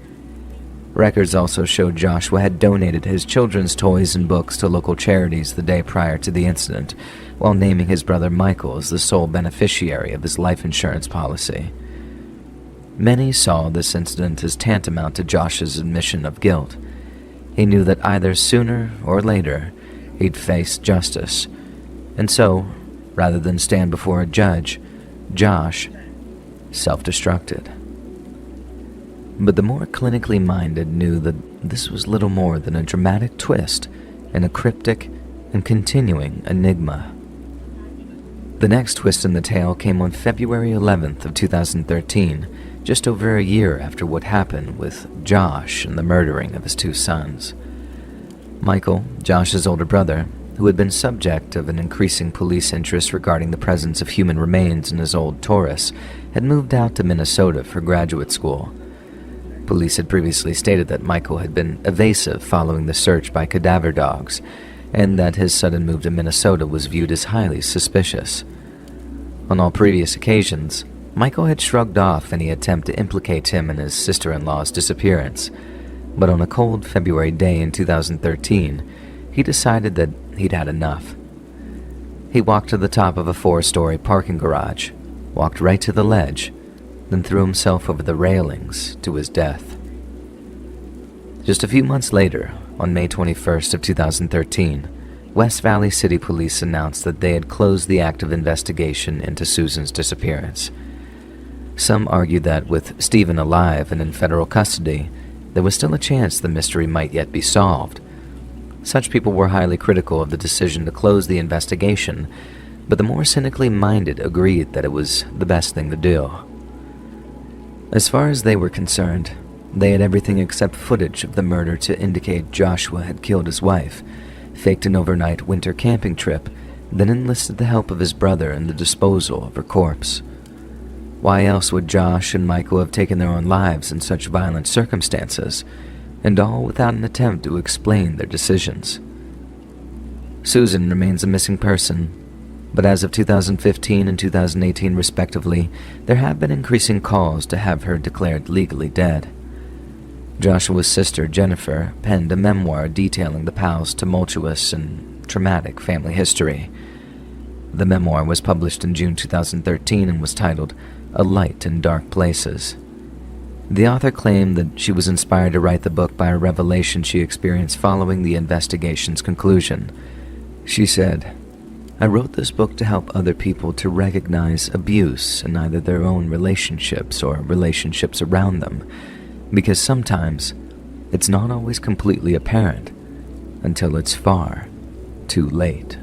Records also showed Joshua had donated his children's toys and books to local charities the day prior to the incident, while naming his brother Michael as the sole beneficiary of his life insurance policy. Many saw this incident as tantamount to Josh's admission of guilt. He knew that either sooner or later he'd face justice, and so, rather than stand before a judge, Josh self-destructed. But the more clinically minded knew that this was little more than a dramatic twist in a cryptic and continuing enigma. The next twist in the tale came on February 11th of 2013, just over a year after what happened with Josh and the murdering of his two sons. Michael, Josh's older brother, who had been subject of an increasing police interest regarding the presence of human remains in his old Taurus, had moved out to Minnesota for graduate school. Police had previously stated that Michael had been evasive following the search by cadaver dogs, and that his sudden move to Minnesota was viewed as highly suspicious. On all previous occasions, Michael had shrugged off any attempt to implicate him in his sister-in-law's disappearance, but on a cold February day in 2013, he decided that he'd had enough. He walked to the top of a 4-story parking garage, walked right to the ledge, then threw himself over the railings to his death. Just a few months later, on May 21st of 2013, West Valley City Police announced that they had closed the active investigation into Susan's disappearance. Some argued that with Stephen alive and in federal custody, there was still a chance the mystery might yet be solved. Such people were highly critical of the decision to close the investigation, but the more cynically minded agreed that it was the best thing to do. As far as they were concerned, they had everything except footage of the murder to indicate Joshua had killed his wife, faked an overnight winter camping trip, then enlisted the help of his brother in the disposal of her corpse. Why else would Josh and Michael have taken their own lives in such violent circumstances, and all without an attempt to explain their decisions? Susan remains a missing person, But as of 2015 and 2018 respectively, there have been increasing calls to have her declared legally dead. Joshua's sister, Jennifer, penned a memoir detailing the Powell's tumultuous and traumatic family history. The memoir was published in June 2013 and was titled A Light in Dark Places. The author claimed that she was inspired to write the book by a revelation she experienced following the investigation's conclusion. She said, "I wrote this book to help other people to recognize abuse in either their own relationships or relationships around them, because sometimes it's not always completely apparent until it's far too late."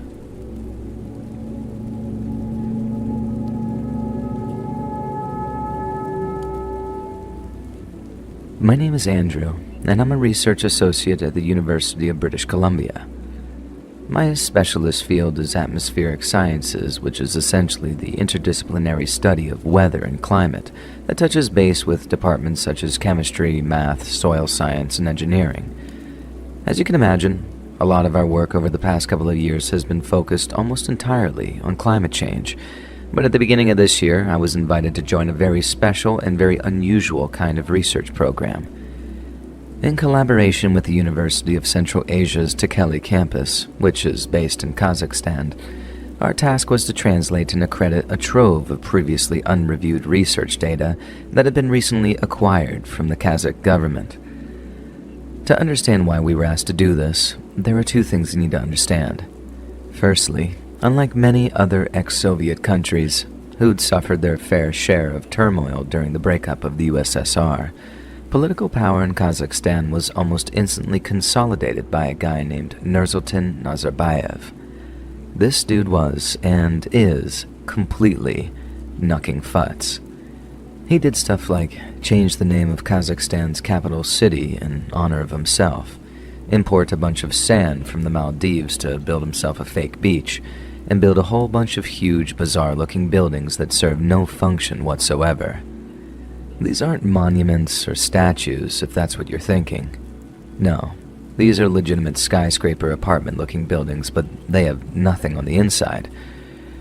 My name is Andrew, and I'm a research associate at the University of British Columbia. My specialist field is atmospheric sciences, which is essentially the interdisciplinary study of weather and climate that touches base with departments such as chemistry, math, soil science, and engineering. As you can imagine, a lot of our work over the past couple of years has been focused almost entirely on climate change, but at the beginning of this year, I was invited to join a very special and very unusual kind of research program. In collaboration with the University of Central Asia's Tekeli campus, which is based in Kazakhstan, our task was to translate and accredit a trove of previously unreviewed research data that had been recently acquired from the Kazakh government. To understand why we were asked to do this, there are two things you need to understand. Firstly, unlike many other ex-Soviet countries who'd suffered their fair share of turmoil during the breakup of the USSR, political power in Kazakhstan was almost instantly consolidated by a guy named Nursultan Nazarbayev. This dude was, and is, completely knucking futs. He did stuff like change the name of Kazakhstan's capital city in honor of himself, import a bunch of sand from the Maldives to build himself a fake beach, and build a whole bunch of huge, bizarre-looking buildings that serve no function whatsoever. These aren't monuments or statues, if that's what you're thinking. No, these are legitimate skyscraper apartment-looking buildings, but they have nothing on the inside.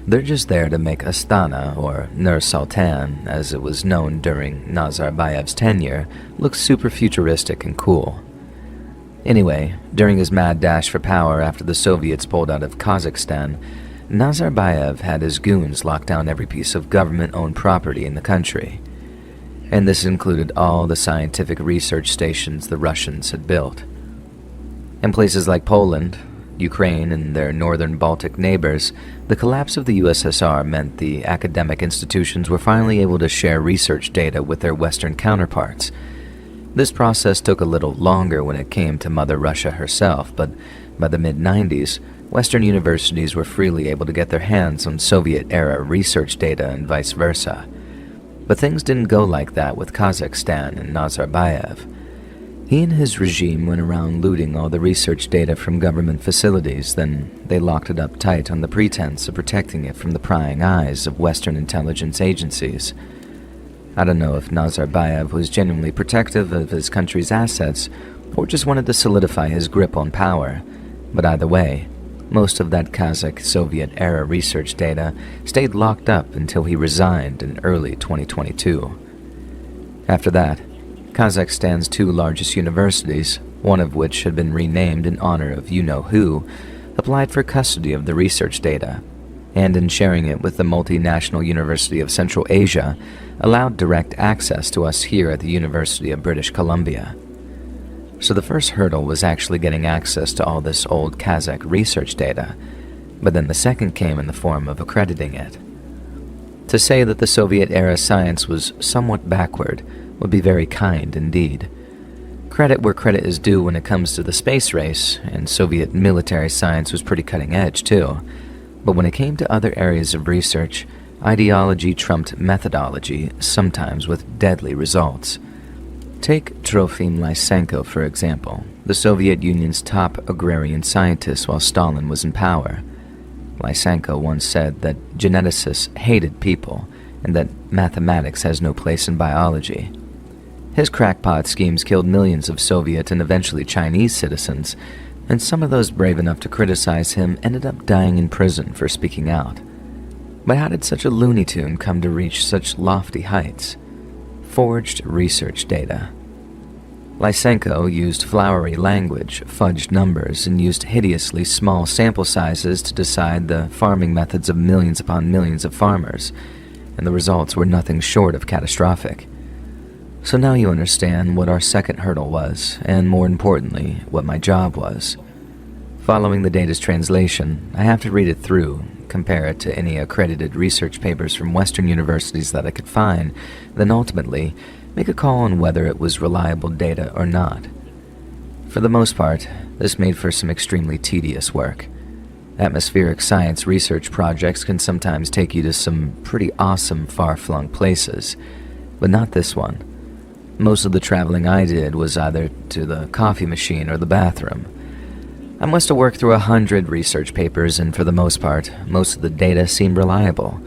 They're just there to make Astana, or Nur Sultan, as it was known during Nazarbayev's tenure, look super futuristic and cool. Anyway, during his mad dash for power after the Soviets pulled out of Kazakhstan, Nazarbayev had his goons lock down every piece of government-owned property in the country. And this included all the scientific research stations the Russians had built. In places like Poland, Ukraine, and their northern Baltic neighbors, the collapse of the USSR meant the academic institutions were finally able to share research data with their Western counterparts. This process took a little longer when it came to Mother Russia herself, but by the mid-90s, Western universities were freely able to get their hands on Soviet-era research data and vice versa. But things didn't go like that with Kazakhstan and Nazarbayev. He and his regime went around looting all the research data from government facilities, then they locked it up tight on the pretense of protecting it from the prying eyes of Western intelligence agencies. I don't know if Nazarbayev was genuinely protective of his country's assets or just wanted to solidify his grip on power, but either way, most of that Kazakh Soviet-era research data stayed locked up until he resigned in early 2022. After that, Kazakhstan's two largest universities, one of which had been renamed in honor of you-know-who, applied for custody of the research data, and in sharing it with the multinational University of Central Asia, allowed direct access to us here at the University of British Columbia. So the first hurdle was actually getting access to all this old Kazakh research data, but then the second came in the form of accrediting it. To say that the Soviet-era science was somewhat backward would be very kind indeed. Credit where credit is due when it comes to the space race, and Soviet military science was pretty cutting edge too. But when it came to other areas of research, ideology trumped methodology, sometimes with deadly results. Take Trofim Lysenko, for example, the Soviet Union's top agrarian scientist while Stalin was in power. Lysenko once said that geneticists hated people and that mathematics has no place in biology. His crackpot schemes killed millions of Soviet and eventually Chinese citizens, and some of those brave enough to criticize him ended up dying in prison for speaking out. But how did such a Looney Tune come to reach such lofty heights? Forged research data. Lysenko used flowery language, fudged numbers, and used hideously small sample sizes to decide the farming methods of millions upon millions of farmers, and the results were nothing short of catastrophic. So now you understand what our second hurdle was, and more importantly, what my job was. Following the data's translation, I have to read it through, compare it to any accredited research papers from Western universities that I could find, then ultimately make a call on whether it was reliable data or not. For the most part, this made for some extremely tedious work. Atmospheric science research projects can sometimes take you to some pretty awesome far-flung places, but not this one. Most of the traveling I did was either to the coffee machine or the bathroom. I must have worked through 100 research papers, and for the most part, most of the data seemed reliable,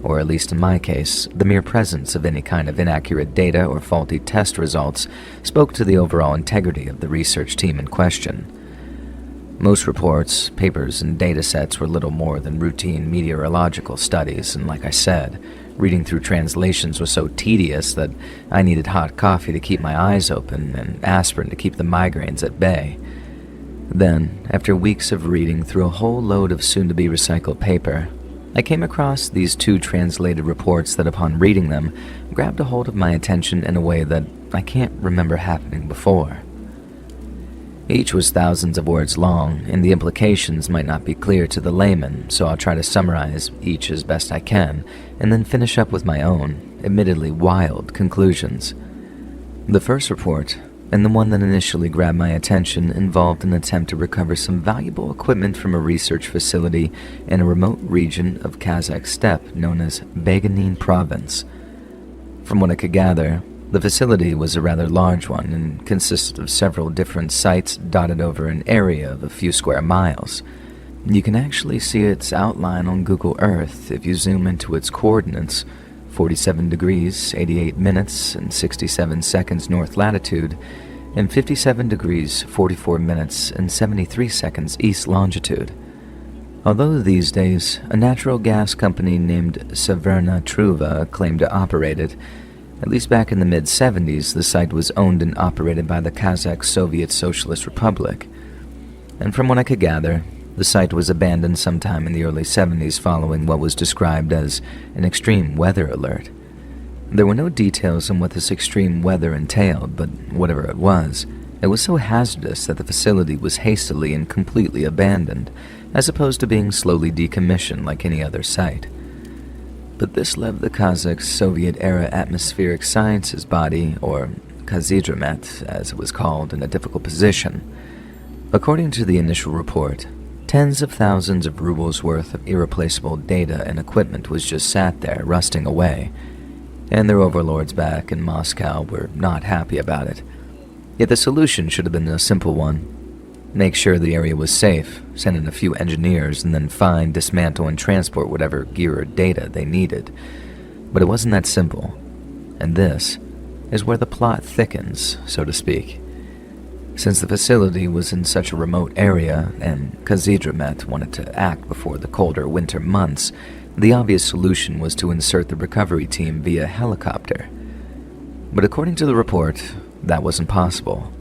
or at least in my case, the mere presence of any kind of inaccurate data or faulty test results spoke to the overall integrity of the research team in question. Most reports, papers, and data sets were little more than routine meteorological studies, and like I said, reading through translations was so tedious that I needed hot coffee to keep my eyes open and aspirin to keep the migraines at bay. Then, after weeks of reading through a whole load of soon-to-be recycled paper, I came across these two translated reports that upon reading them, grabbed a hold of my attention in a way that I can't remember happening before. Each was thousands of words long, and the implications might not be clear to the layman, so I'll try to summarize each as best I can, and then finish up with my own, admittedly wild, conclusions. The first report, and the one that initially grabbed my attention, involved an attempt to recover some valuable equipment from a research facility in a remote region of Kazakh steppe known as Beganin Province. From what I could gather, the facility was a rather large one and consisted of several different sites dotted over an area of a few square miles. You can actually see its outline on Google Earth if you zoom into its coordinates: 47 degrees, 88 minutes, and 67 seconds north latitude, and 57 degrees, 44 minutes, and 73 seconds east longitude. Although these days, a natural gas company named Severna Truva claimed to operate it, at least back in the mid-70s, the site was owned and operated by the Kazakh Soviet Socialist Republic. And from what I could gather, the site was abandoned sometime in the early 70s following what was described as an extreme weather alert. There were no details on what this extreme weather entailed, but whatever it was so hazardous that the facility was hastily and completely abandoned, as opposed to being slowly decommissioned like any other site. But this left the Kazakh Soviet-era atmospheric sciences body, or Kazhydromet as it was called, in a difficult position. According to the initial report, tens of thousands of rubles worth of irreplaceable data and equipment was just sat there rusting away, and their overlords back in Moscow were not happy about it. Yet the solution should have been a simple one. Make sure the area was safe, send in a few engineers, and then find, dismantle, and transport whatever gear or data they needed. But it wasn't that simple, and this is where the plot thickens, so to speak. Since the facility was in such a remote area, and Kazhydromet wanted to act before the colder winter months, the obvious solution was to insert the recovery team via helicopter. But according to the report, that wasn't possible.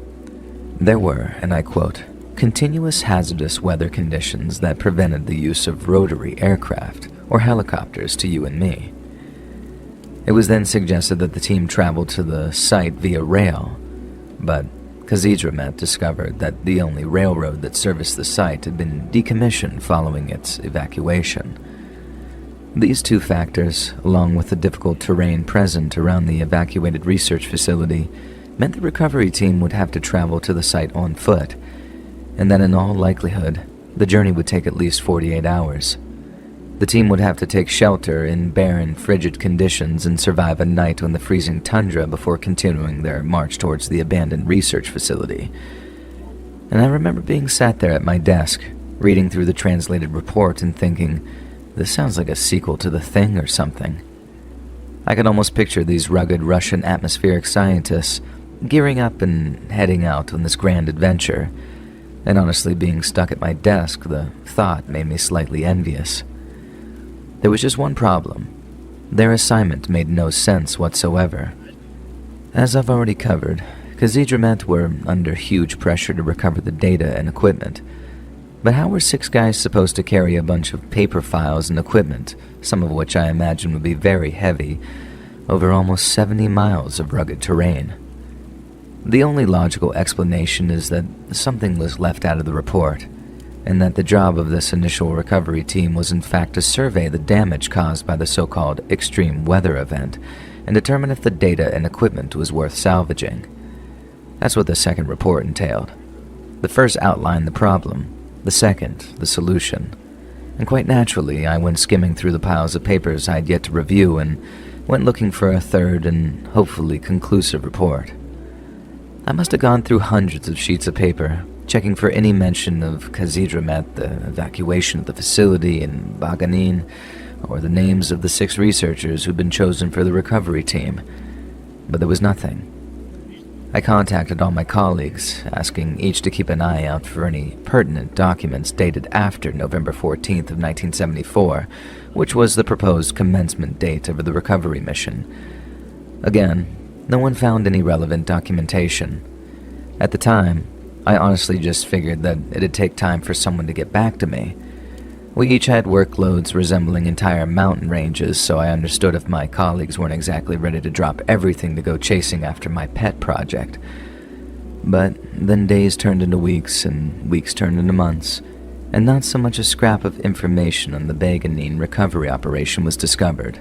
There were, and I quote, continuous hazardous weather conditions that prevented the use of rotary aircraft or helicopters to you and me. It was then suggested that the team travel to the site via rail, but Kazhydromet discovered that the only railroad that serviced the site had been decommissioned following its evacuation. These two factors, along with the difficult terrain present around the evacuated research facility, meant the recovery team would have to travel to the site on foot, and that in all likelihood, the journey would take at least 48 hours. The team would have to take shelter in barren, frigid conditions and survive a night on the freezing tundra before continuing their march towards the abandoned research facility. And I remember being sat there at my desk, reading through the translated report and thinking, this sounds like a sequel to The Thing or something. I could almost picture these rugged Russian atmospheric scientists gearing up and heading out on this grand adventure, and honestly being stuck at my desk, the thought made me slightly envious. There was just one problem. Their assignment made no sense whatsoever. As I've already covered, Kazidra were under huge pressure to recover the data and equipment. But how were 6 guys supposed to carry a bunch of paper files and equipment, some of which I imagine would be very heavy, over almost 70 miles of rugged terrain? The only logical explanation is that something was left out of the report, and that the job of this initial recovery team was in fact to survey the damage caused by the so-called extreme weather event and determine if the data and equipment was worth salvaging. That's what the second report entailed. The first outlined the problem, the second, the solution. And quite naturally, I went skimming through the piles of papers I'd yet to review and went looking for a third and hopefully conclusive report. I must have gone through hundreds of sheets of paper, checking for any mention of Kazidra, the evacuation of the facility in Baganin, or the names of the 6 researchers who'd been chosen for the recovery team. But there was nothing. I contacted all my colleagues, asking each to keep an eye out for any pertinent documents dated after November 14th of 1974, which was the proposed commencement date of the recovery mission. Again, no one found any relevant documentation. At the time, I honestly just figured that it'd take time for someone to get back to me. We each had workloads resembling entire mountain ranges, so I understood if my colleagues weren't exactly ready to drop everything to go chasing after my pet project. But then days turned into weeks, and weeks turned into months, and not so much a scrap of information on the Baganin recovery operation was discovered.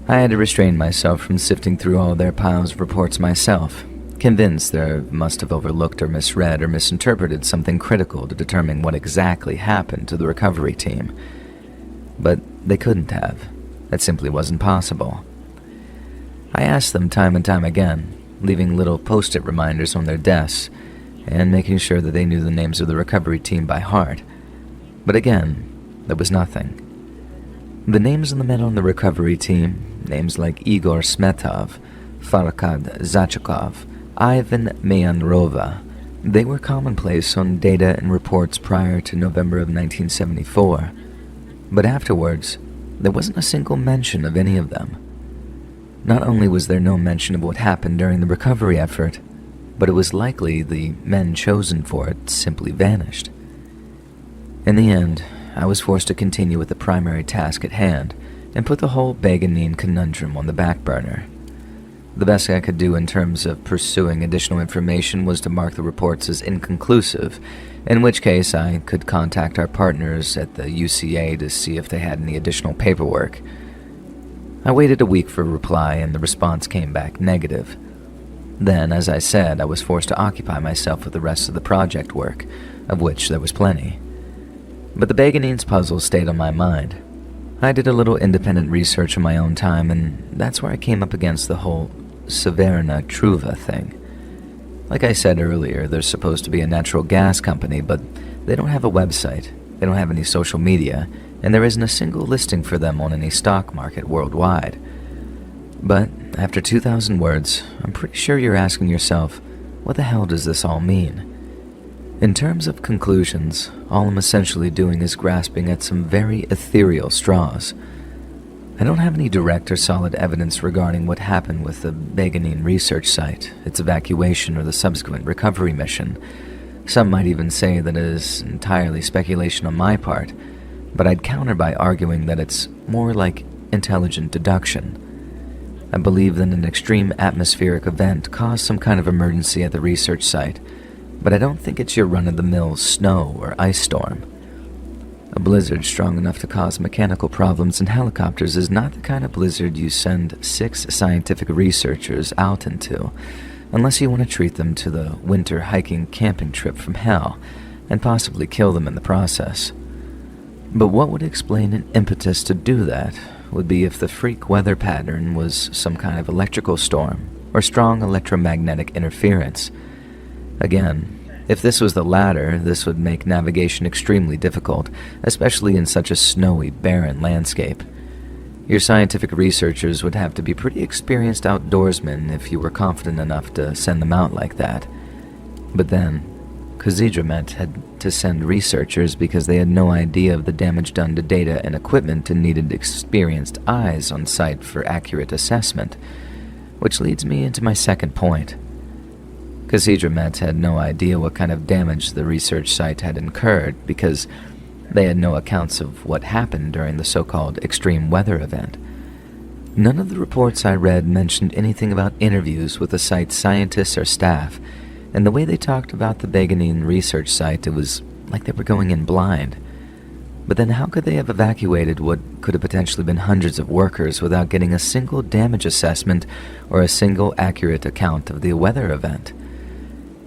I had to restrain myself from sifting through all their piles of reports myself, convinced they must have overlooked or misread or misinterpreted something critical to determine what exactly happened to the recovery team. But they couldn't have. That simply wasn't possible. I asked them time and time again, leaving little post-it reminders on their desks and making sure that they knew the names of the recovery team by heart. But again, there was nothing. The names of the men on the recovery team, names like Igor Smetov, Farkad Zachikov, Ivan Mayanrova, they were commonplace on data and reports prior to November of 1974. But afterwards, there wasn't a single mention of any of them. Not only was there no mention of what happened during the recovery effort, but it was likely the men chosen for it simply vanished. In the end, I was forced to continue with the primary task at hand and put the whole Baganin conundrum on the back burner. The best I could do in terms of pursuing additional information was to mark the reports as inconclusive, in which case I could contact our partners at the UCA to see if they had any additional paperwork. I waited a week for a reply, and the response came back negative. Then, as I said, I was forced to occupy myself with the rest of the project work, of which there was plenty. But the Baganin's puzzle stayed on my mind. I did a little independent research in my own time, and that's where I came up against the whole Severna Truva thing. Like I said earlier, there's supposed to be a natural gas company, but they don't have a website, they don't have any social media, and there isn't a single listing for them on any stock market worldwide. But after 2,000 words, I'm pretty sure you're asking yourself, what the hell does this all mean? In terms of conclusions, all I'm essentially doing is grasping at some very ethereal straws. I don't have any direct or solid evidence regarding what happened with the Baganin research site, its evacuation, or the subsequent recovery mission. Some might even say that it is entirely speculation on my part, but I'd counter by arguing that it's more like intelligent deduction. I believe that an extreme atmospheric event caused some kind of emergency at the research site, but I don't think it's your run-of-the-mill snow or ice storm. A blizzard strong enough to cause mechanical problems in helicopters is not the kind of blizzard you send 6 scientific researchers out into, unless you want to treat them to the winter hiking camping trip from hell, and possibly kill them in the process. But what would explain an impetus to do that would be if the freak weather pattern was some kind of electrical storm, or strong electromagnetic interference. Again, if this was the latter, this would make navigation extremely difficult, especially in such a snowy, barren landscape. Your scientific researchers would have to be pretty experienced outdoorsmen if you were confident enough to send them out like that. But then, Kazidromet had to send researchers because they had no idea of the damage done to data and equipment and needed experienced eyes on site for accurate assessment, which leads me into my second point. Kazidromet had no idea what kind of damage the research site had incurred because they had no accounts of what happened during the so-called extreme weather event. None of the reports I read mentioned anything about interviews with the site's scientists or staff, and the way they talked about the Beganin research site, it was like they were going in blind. But then how could they have evacuated what could have potentially been hundreds of workers without getting a single damage assessment or a single accurate account of the weather event?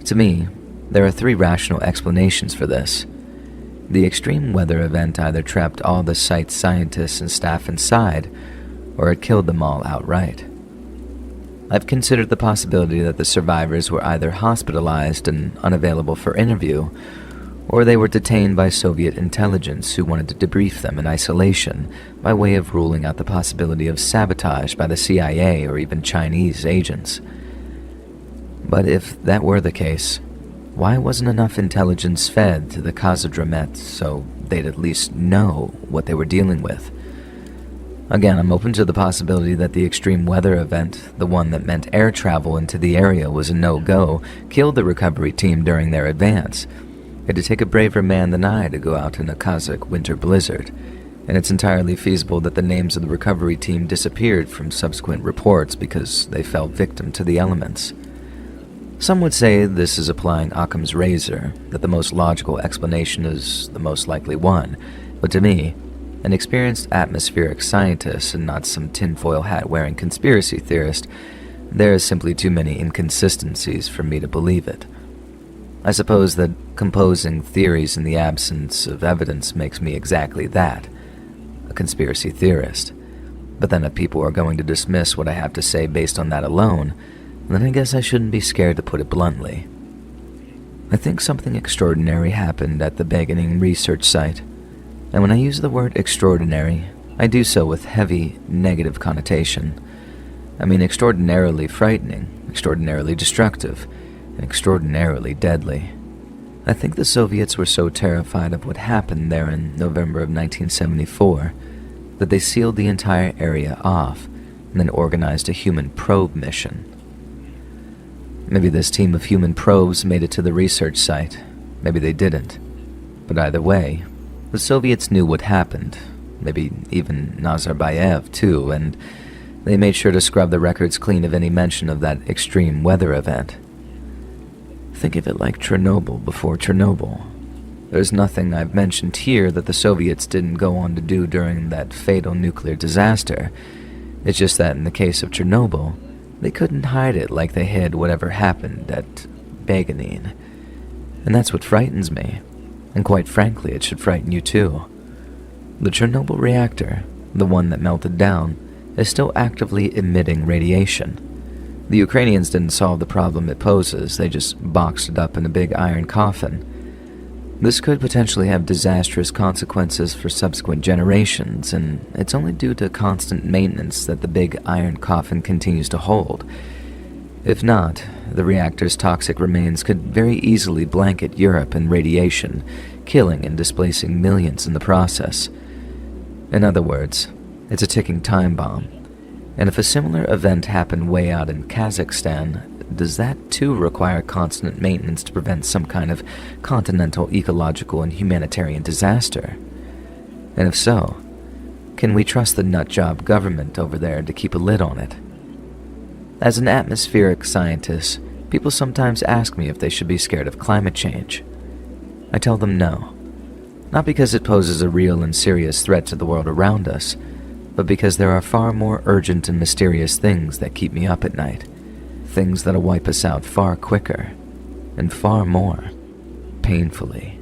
To me, there are three rational explanations for this. The extreme weather event either trapped all the site's scientists and staff inside, or it killed them all outright. I've considered the possibility that the survivors were either hospitalized and unavailable for interview, or they were detained by Soviet intelligence who wanted to debrief them in isolation by way of ruling out the possibility of sabotage by the CIA or even Chinese agents. But if that were the case, why wasn't enough intelligence fed to the Kazidromet so they'd at least know what they were dealing with? Again, I'm open to the possibility that the extreme weather event, the one that meant air travel into the area was a no-go, killed the recovery team during their advance. It'd take a braver man than I to go out in a Kazakh winter blizzard, and it's entirely feasible that the names of the recovery team disappeared from subsequent reports because they fell victim to the elements. Some would say this is applying Occam's razor, that the most logical explanation is the most likely one, but to me, an experienced atmospheric scientist and not some tinfoil hat-wearing conspiracy theorist, there is simply too many inconsistencies for me to believe it. I suppose that composing theories in the absence of evidence makes me exactly that, a conspiracy theorist. But then if people are going to dismiss what I have to say based on that alone, then I guess I shouldn't be scared to put it bluntly. I think something extraordinary happened at the Beganin research site. And when I use the word extraordinary, I do so with heavy negative connotation. I mean extraordinarily frightening, extraordinarily destructive, and extraordinarily deadly. I think the Soviets were so terrified of what happened there in November of 1974 that they sealed the entire area off and then organized a human probe mission. Maybe this team of human probes made it to the research site. Maybe they didn't. But either way, the Soviets knew what happened, maybe even Nazarbayev too, and they made sure to scrub the records clean of any mention of that extreme weather event. Think of it like Chernobyl before Chernobyl. There's nothing I've mentioned here that the Soviets didn't go on to do during that fatal nuclear disaster. It's just that in the case of Chernobyl, they couldn't hide it like they hid whatever happened at Beganin. And that's what frightens me. And quite frankly, it should frighten you too. The Chernobyl reactor, the one that melted down, is still actively emitting radiation. The Ukrainians didn't solve the problem it poses, they just boxed it up in a big iron coffin. This could potentially have disastrous consequences for subsequent generations, and it's only due to constant maintenance that the big iron coffin continues to hold. If not, the reactor's toxic remains could very easily blanket Europe in radiation, killing and displacing millions in the process. In other words, it's a ticking time bomb. And if a similar event happened way out in Kazakhstan, does that too require constant maintenance to prevent some kind of continental ecological and humanitarian disaster? And if so, can we trust the nutjob government over there to keep a lid on it? As an atmospheric scientist, people sometimes ask me if they should be scared of climate change. I tell them no. Not because it poses a real and serious threat to the world around us, but because there are far more urgent and mysterious things that keep me up at night. Things that'll wipe us out far quicker, and far more painfully.